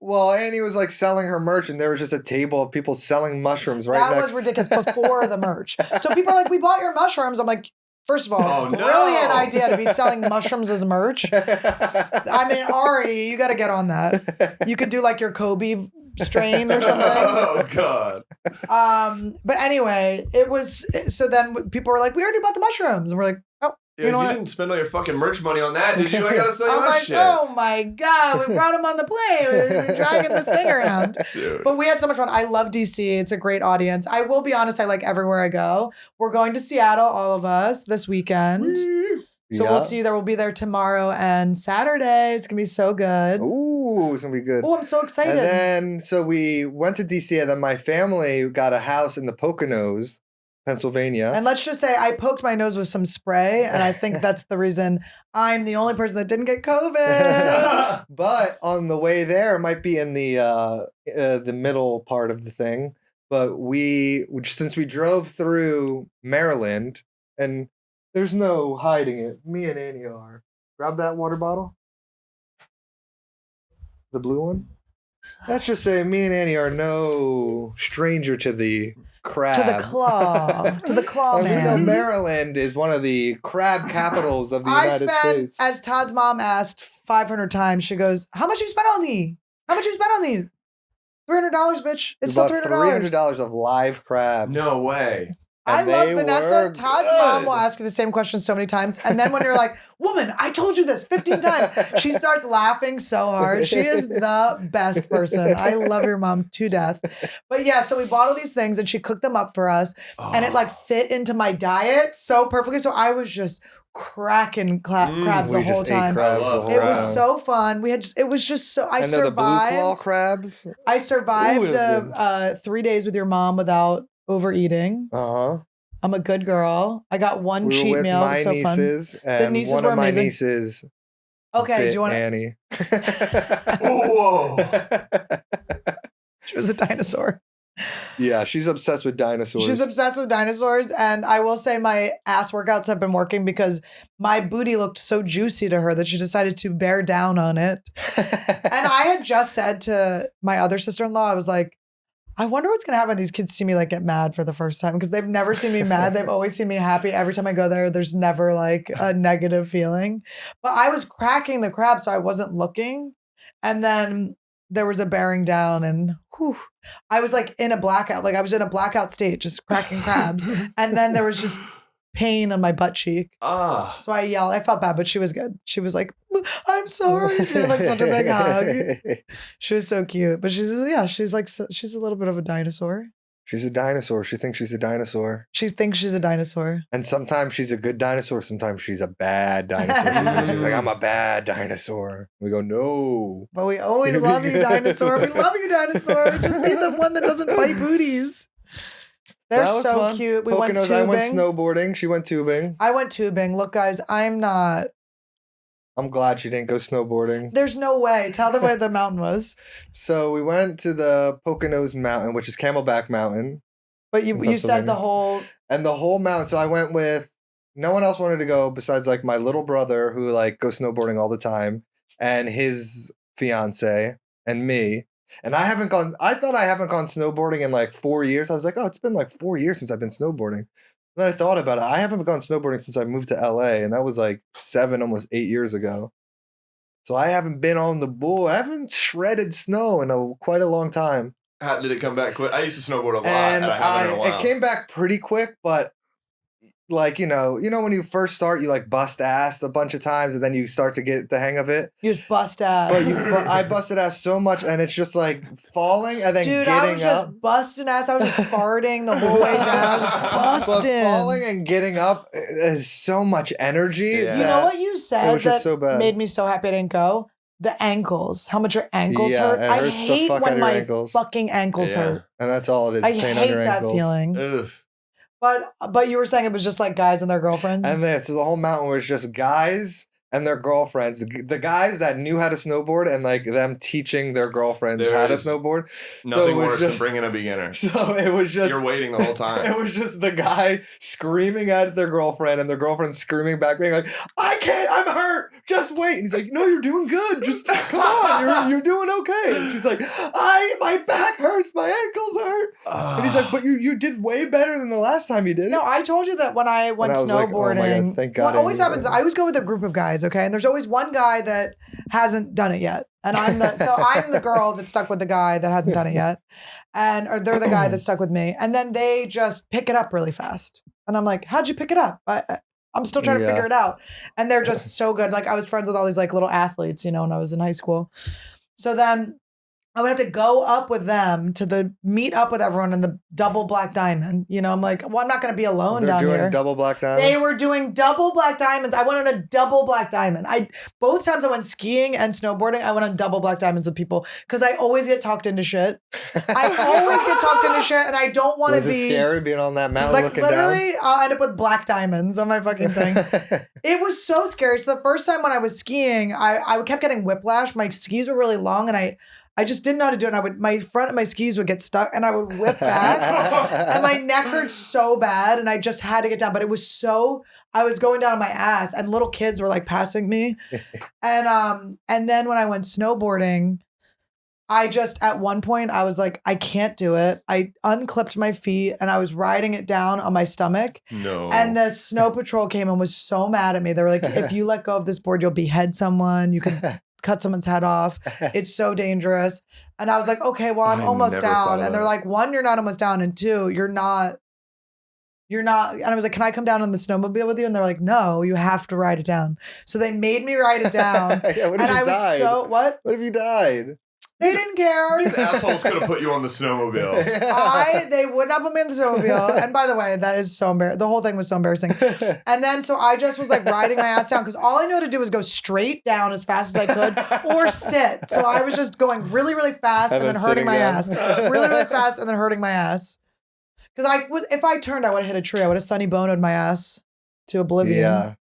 Well, Annie was like selling her merch, and there was just a table of people selling mushrooms right That next. was ridiculous before the merch. So people are like, we bought your mushrooms. I'm like, first of all, Oh, no. brilliant idea to be selling mushrooms as merch. I mean, Ari, you got to get on that. You could do like your Kobe strain or something. Oh God. But anyway, it was, so then people were like, we already bought the mushrooms. And we're like, oh, Yeah, you know you what? didn't spend all your fucking merch money on that, did you? I gotta sell you I'm my like, shit. oh my God, we brought him on the plane. We're dragging this thing around. Dude. But we had so much fun. I love DC. It's a great audience. I will be honest, I like everywhere I go. We're going to Seattle, all of us, this weekend. So we'll see you there. We'll be there tomorrow and Saturday. It's going to be so good. Ooh, it's going to be good. Oh, I'm so excited. And then, so we went to DC, and then my family got a house in the Poconos, Pennsylvania. And let's just say I poked my nose with some spray, and I think that's the reason I'm the only person that didn't get COVID. But on the way there, it might be in the middle part of the thing. But since we drove through Maryland, and there's no hiding it, me and Annie are. Grab that water bottle. The blue one. Let's just say me and Annie are no stranger to the crab. To the claw. To the claw, and man. we know Maryland is one of the crab capitals of the United States. As Todd's mom asked 500 times, she goes, how much you spent on these? How much you spent on these? $300, bitch. It's still $300. $300 of live crab. No way. I And love they Vanessa. were Todd's good. mom will ask you the same question so many times. And then when you're like, woman, I told you this 15 times, she starts laughing so hard. She is the best person. I love your mom to death. But yeah, so we bought all these things and she cooked them up for us. And it like fit into my diet so perfectly. So I was just cracking crabs the We whole just ate time. crabs the whole It was time. so fun. It was just so, I And they're the blue claw survived. crabs. I survived Ooh, it was 3 days with your mom without overeating. Uh-huh. I'm a good girl. I got one We were cheat with meal. It my was so nieces, fun. and nieces one were of my amazing. nieces Okay, do bit you want to? Annie. Whoa. She was a dinosaur. Yeah, she's obsessed with dinosaurs. She's obsessed with dinosaurs. And I will say my ass workouts have been working because my booty looked so juicy to her that she decided to bear down on it. And I had just said to my other sister-in-law, I was like, I wonder what's going to happen when these kids see me like get mad for the first time because they've never seen me mad. They've always seen me happy. Every time I go there, there's never like a negative feeling. But I was cracking the crab, so I wasn't looking. And then there was a bearing down and whew, I was like in a blackout. Like I was in a blackout state, just cracking crabs. And then there was just pain on my butt cheek. So I yelled. I felt bad, but she was good. She was like, I'm sorry. She was like such a big hug. She was so cute. But she's like, she's a little bit of a dinosaur. She's a dinosaur. She thinks she's a dinosaur. She thinks she's a dinosaur. And sometimes she's a good dinosaur. Sometimes she's a bad dinosaur. She's like, I'm a bad dinosaur. We go, no. But we always love you, dinosaur. We love you, dinosaur. Just be the one that doesn't bite booties. They're That was so fun. cute. We Poconos, went tubing. I went snowboarding. She went tubing. I went tubing. Look, guys, I'm not. I'm glad she didn't go snowboarding. There's no way. Tell them where the mountain was. So we went to the Poconos Mountain, which is Camelback Mountain. But you said the Pennsylvania. whole. And the whole mountain. So I went with, no one else wanted to go besides like my little brother who like goes snowboarding all the time and his fiance and me. And I thought I haven't gone snowboarding in like 4 years. I was like, oh, it's been like 4 years since I've been snowboarding. Then I thought about it. I haven't gone snowboarding since I moved to LA. And that was like 7, almost 8 years ago. So I haven't been on the board. I haven't shredded snow in quite a long time. How did it come back quick? I used to snowboard a lot, And and I haven't in a while. it came back pretty quick, but like, you know when you first start, you like bust ass a bunch of times and then you start to get the hang of it. You just bust ass. But I busted ass so much and it's just like falling and then Dude, getting I was just up. busting ass. I was just farting the whole way down. Just But busting. falling and getting up is so much energy. Yeah. You know what you said It was just that so bad. made me so happy I didn't go? The ankles. How much your ankles Yeah, hurt. it I hurts the hate fuck out when of your my ankles. fucking ankles Yeah. hurt. And that's all it is. I pain on hate your that ankles. feeling. Ugh. But you were saying it was just like guys and their girlfriends. And then so the whole mountain was just guys and their girlfriends. The guys that knew how to snowboard and like them teaching their girlfriends There how to is snowboard. Nothing it was worse just- than bringing a beginner. So it was just You're waiting the whole time. It was just the guy screaming at their girlfriend and their girlfriend screaming back, being like, "I can't, I'm hurt. Just wait." And he's like, "No, you're doing good. Just come on, you're doing okay." And she's like, my back hurts, my ankles hurt." And he's like, "But you did way better than the last time you did it." No, I told you that when I went I was like, oh my God, snowboarding. thank God What I always knew happens, that. I always go with a group of guys, okay? And there's always one guy that hasn't done it yet. And I'm the girl that's stuck with the guy that hasn't done it yet. Or they're the guy that's stuck with me. And then they just pick it up really fast. And I'm like, how'd you pick it up? I'm still trying to figure it out. And they're just so good. Like I was friends with all these like little athletes, when I was in high school. So then I would have to go up with them to meet up with everyone in the double black diamond. You know, I'm like, well, I'm not going to be alone They're down doing here. double black diamond. They were doing double black diamonds. I went on a double black diamond. Both times I went skiing and snowboarding, I went on double black diamonds with people because I always get talked into shit. I always get talked into shit, and I don't want to be. Was it scary being on that mountain like looking literally, down? I'll end up with black diamonds on my fucking thing. It was so scary. So the first time when I was skiing, I kept getting whiplash. My skis were really long, and I just didn't know how to do it. And my front of my skis would get stuck and I would whip back and my neck hurt so bad and I just had to get down. But it was I was going down on my ass and little kids were like passing me. And then when I went snowboarding, at one point I was like, I can't do it. I unclipped my feet and I was riding it down on my stomach. No. And the snow patrol came and was so mad at me. They were like, if you let go of this board, you'll behead someone. You could cut someone's head off. It's so dangerous. And I was like, okay, well, I'm almost down. And they're like, 1, you're not almost down. And 2, you're not. And I was like, can I come down on the snowmobile with you? And they're like, no, you have to ride it down. So they made me ride it down. Yeah, what if and you I was died? what? What if you died? They didn't care. These assholes could have put you on the snowmobile. They would not put me in the snowmobile. And by the way, that is so embarrassing. The whole thing was so embarrassing. And then, so I just was like riding my ass down because all I knew how to do was go straight down as fast as I could or sit. So I was just going really, really fast and then hurting my ass. Really, really fast and then hurting my ass. Because if I turned, I would have hit a tree. I would have Sunny Boned my ass to oblivion. Yeah.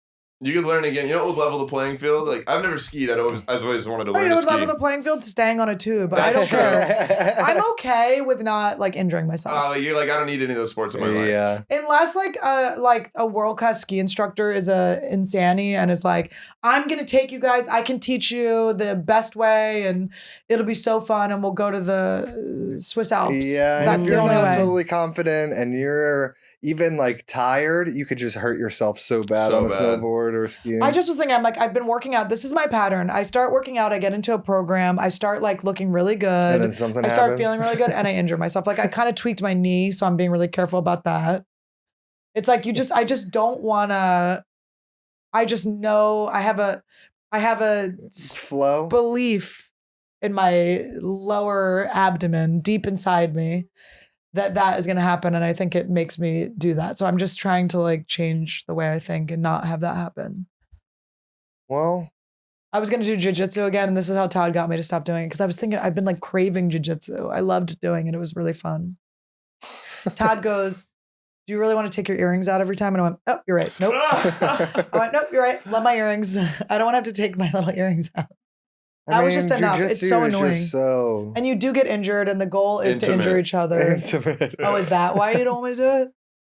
You could learn again. You know what would level the playing field? Like, I've never skied. I've always wanted to learn you to know what ski. level the playing field? Staying on a tube. I don't care. I'm okay with not like injuring myself. You're like, I don't need any of those sports in my life. Yeah. Unless like a world-class ski instructor is a insanity and is like, I'm going to take you guys, I can teach you the best way and it'll be so fun and we'll go to the Swiss Alps. Yeah, That's and if the you're only not way. totally confident and you're even like tired, you could just hurt yourself so bad on a snowboard or skiing. I just was thinking, I'm like, I've been working out. This is my pattern. I start working out, I get into a program, I start like looking really good. And then something I start happens. feeling really good and I injure myself. Like I kind of tweaked my knee, so I'm being really careful about that. It's like I just don't want to. I just know I have a flow belief in my lower abdomen, deep inside me, that is going to happen, and I think it makes me do that. So I'm just trying to like change the way I think and not have that happen. Well, I was going to do jiu-jitsu again, and this is how Todd got me to stop doing it because I was thinking I've been like craving jiu-jitsu. I loved doing it. It was really fun. Todd goes, do you really want to take your earrings out every time? And I went, oh, you're right. Nope. I went, nope, you're right. Love my earrings. I don't want to have to take my little earrings out. That was just enough. It's so annoying. And you do get injured, and the goal is to injure each other. Intimate. Oh, is that why you don't want me to do it?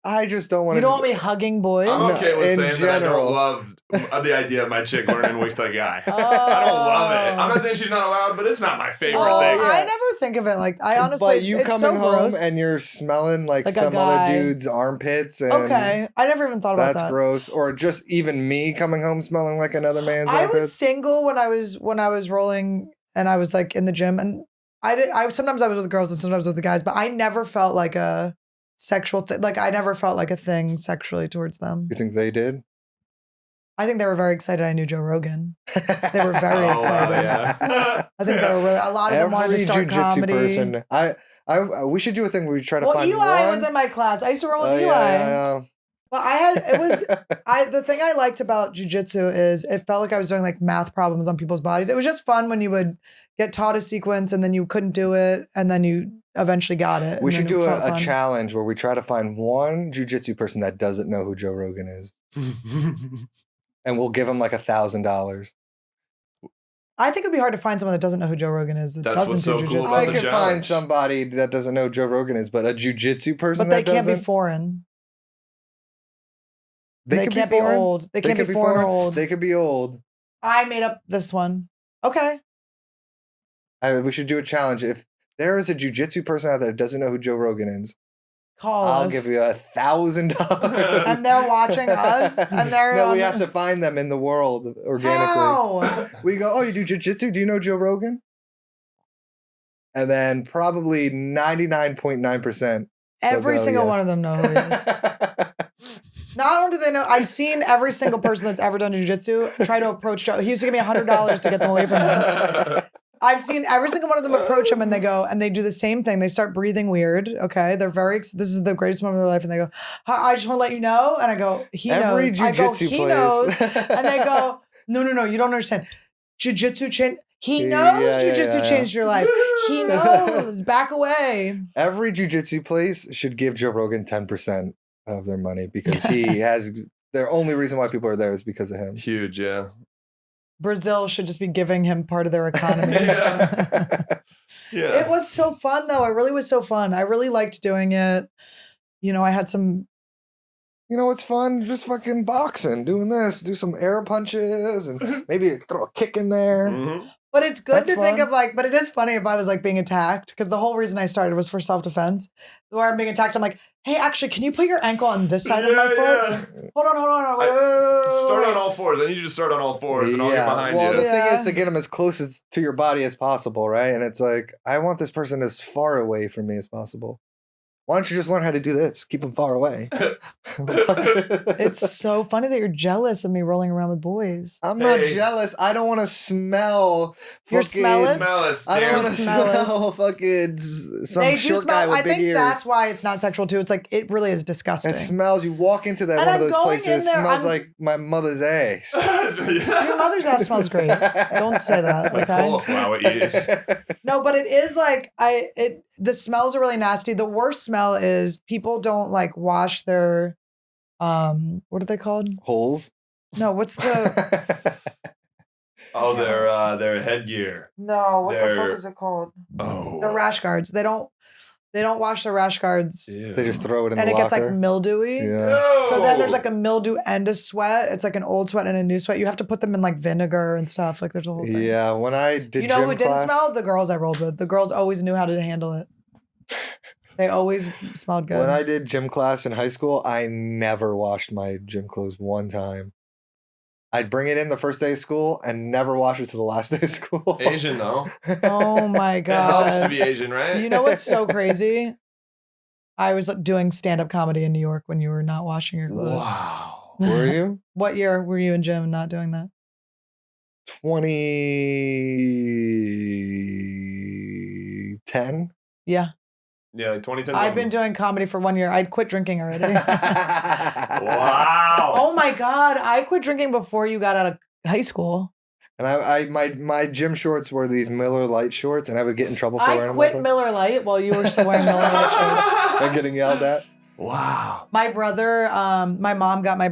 I just don't want to. You don't want me hugging boys? I'm okay with saying general. that I don't love the idea of my chick learning with a guy. I don't love it. I'm not saying she's not allowed, but it's not my favorite thing. I never think of it like I honestly. But you it's coming so home gross. and you're smelling like Like a some other guy. dude's armpits. And Okay, I never even thought about that. That's gross. Or just even me coming home smelling like another man's I armpits. was single when I was rolling, and I was like in the gym, and I sometimes I was with girls and sometimes with the guys, but I never felt like a sexual thing. Like I never felt like a thing sexually towards them. You think they did? I think they were very excited I knew Joe Rogan. They were very excited. Yeah. I think they were really, a lot of them wanted to start jiu-jitsu comedy. person. We should do a thing where we try to Well, find Eli one. was in my class. I used to roll with Oh, Eli. yeah. Well, the thing I liked about jujitsu is it felt like I was doing like math problems on people's bodies. It was just fun when you would get taught a sequence and then you couldn't do it and then you eventually got it. We should do a challenge where we try to find one jiu-jitsu person that doesn't know who Joe Rogan is. And we'll give him like $1,000. I think it'd be hard to find someone that doesn't know who Joe Rogan is. That's what's so cool about I the can find challenge. somebody that doesn't know who Joe Rogan is, but a jiu-jitsu person But they that can't be doesn't? foreign. They can't be foreign? old. They can't be foreign or old. They could be old. I made up this one. Okay. We should do a challenge. If there is a jiu-jitsu person out there that doesn't know who Joe Rogan is, Call I'll us. give you $1,000. And they're watching us. And they're No, we have to find them in the world organically. How? We go, oh, you do jiu-jitsu? Do you know Joe Rogan? And then probably 99.9%. Every single one of them know who he is. Not only do they know, I've seen every single person that's ever done jiu-jitsu try to approach Joe. He used to give me $100 to get them away from him. I've seen every single one of them approach him and they go, and they do the same thing. They start breathing weird. Okay. They're this is the greatest moment of their life. And they go, I just want to let you know. And I go, he Every knows. I go, jiu-jitsu he place. knows. And they go, no, you don't understand. Jiu-jitsu changed. He knows jiu-jitsu changed your life. He knows. Back away. Every jiu-jitsu place should give Joe Rogan 10% of their money because he has, their only reason why people are there is because of him. Huge, yeah. Brazil should just be giving him part of their economy. Yeah. It was so fun though. It really was so fun. I really liked doing it. You know, I had some. You know what's fun? Just fucking boxing, doing this, do some air punches, and maybe throw a kick in there. Mm-hmm. But it's good That's to think fun. of like, but it is funny if I was like being attacked because the whole reason I started was for self-defense. Where I'm being attacked, I'm like, hey, actually, can you put your ankle on this side of my foot? Yeah. Hold on. Wait. Start on all fours. I need you to start on all fours and I'll get behind well, you. the thing is to get them as close as to your body as possible, right? And it's like, I want this person as far away from me as possible. Why don't you just learn how to do this? Keep them far away. It's so funny that you're jealous of me rolling around with boys. I'm not Hey. jealous. I don't want to smell. You're fucking- smellless? Smellless. I don't Damn. want to Smellless. smell fucking some They do short smell. guy with I big think ears. that's why it's not sexual too. It's like it really is disgusting. It smells. You walk into that And one I'm of those going places. in there, Smells I'm- like my mother's ass. Your mother's ass smells great. Don't say that. Like Okay. cauliflower ears. No, but it is like the smells are really nasty. The worst smell is people don't like wash their what are they called? Holes. No, what's the Oh, their headgear. no, what the fuck They're- is it called? Oh. The rash guards. They don't wash their rash guards They just throw it in and the it gets like locker. mildewy. Yeah. So then there's like a mildew and a sweat. It's like an old sweat and a new sweat. You have to put them in like vinegar and stuff. Like there's a whole thing. Yeah, when I did You know gym who didn't class, smell? The girls I rolled with. The girls always knew how to handle it. They always smelled good. when I did gym class in high school, I never washed my gym clothes one time. I'd bring it in the first day of school and never wash it to the last day of school. Asian though. Oh my It helps to God. be Asian, right? You know what's so crazy? I was doing stand-up comedy in New York when you were not washing your clothes. Wow. Were you? What year were you in gym not doing that? 2010? Yeah. Yeah, like 2010. I've been doing comedy for 1 year. I'd quit drinking already. Wow. Oh my God. I quit drinking before you got out of high school. And my gym shorts were these Miller Lite shorts, and I would get in trouble for wearing I them. quit Miller Lite while you were still wearing Miller Lite shorts. and getting yelled at. Wow. My brother, my mom got my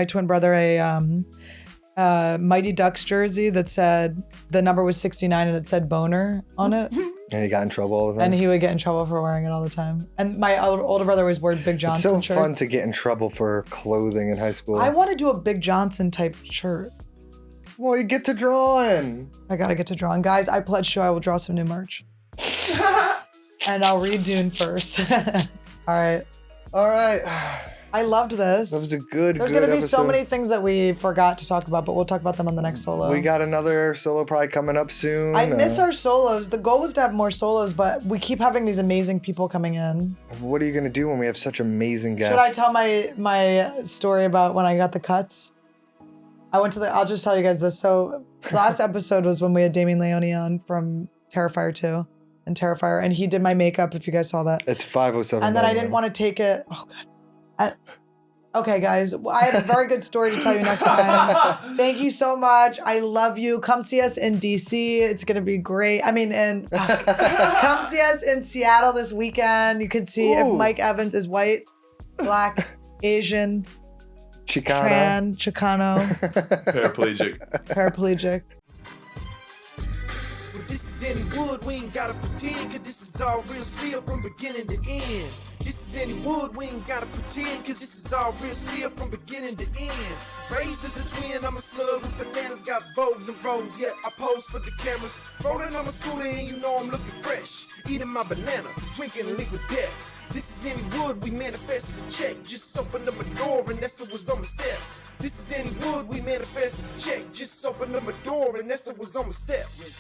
twin brother, a Mighty Ducks jersey that said the number was 69 and it said boner on it. And he got in trouble all the time. And he would get in trouble for wearing it all the time. And my older brother always wore Big It's Johnson so shirts. fun to get in trouble for clothing in high school. I want to do a Big Johnson type shirt. Well, you get to drawing. I got to get to drawing. Guys, I pledge you I will draw some new merch. And I'll read Dune first. All right. All right. I loved this. That was a good There's going to be episode. so many things that we forgot to talk about, but we'll talk about them on the next solo. We got another solo probably coming up soon. I miss our solos. The goal was to have more solos, but we keep having these amazing people coming in. What are you going to do when we have such amazing guests? Should I tell my story about when I got the cuts? I'll just tell you guys this. So last episode was when we had Damien Leone on from Terrifier 2 and Terrifier, and he did my makeup, if you guys saw that. It's 5:07. And then I didn't want to take it. Oh, God. Okay, guys, I have a very good story to tell you next time. Thank you so much. I love you. Come see us in DC. It's going to be great. I mean, and come see us in Seattle this weekend. You can see if Ooh. Mike Evans is white, black, Asian, Chicano. Tran, Chicano, paraplegic. This is AnnieWood, we ain't gotta pretend, cause this is all real spiel from beginning to end. This is AnnieWood, we ain't gotta pretend, cause this is all real spiel from beginning to end. Raised as a twin, I'm a slug with bananas, got bows and rows, yeah, I pose for the cameras. Rolling on my scooter and you know I'm looking fresh. Eating my banana, drinking liquid death. This is AnnieWood, we manifested the check. Just opened up a door and Esther was on my steps. This is AnnieWood, we manifested the check. Just opened up a door and Esther was on my steps.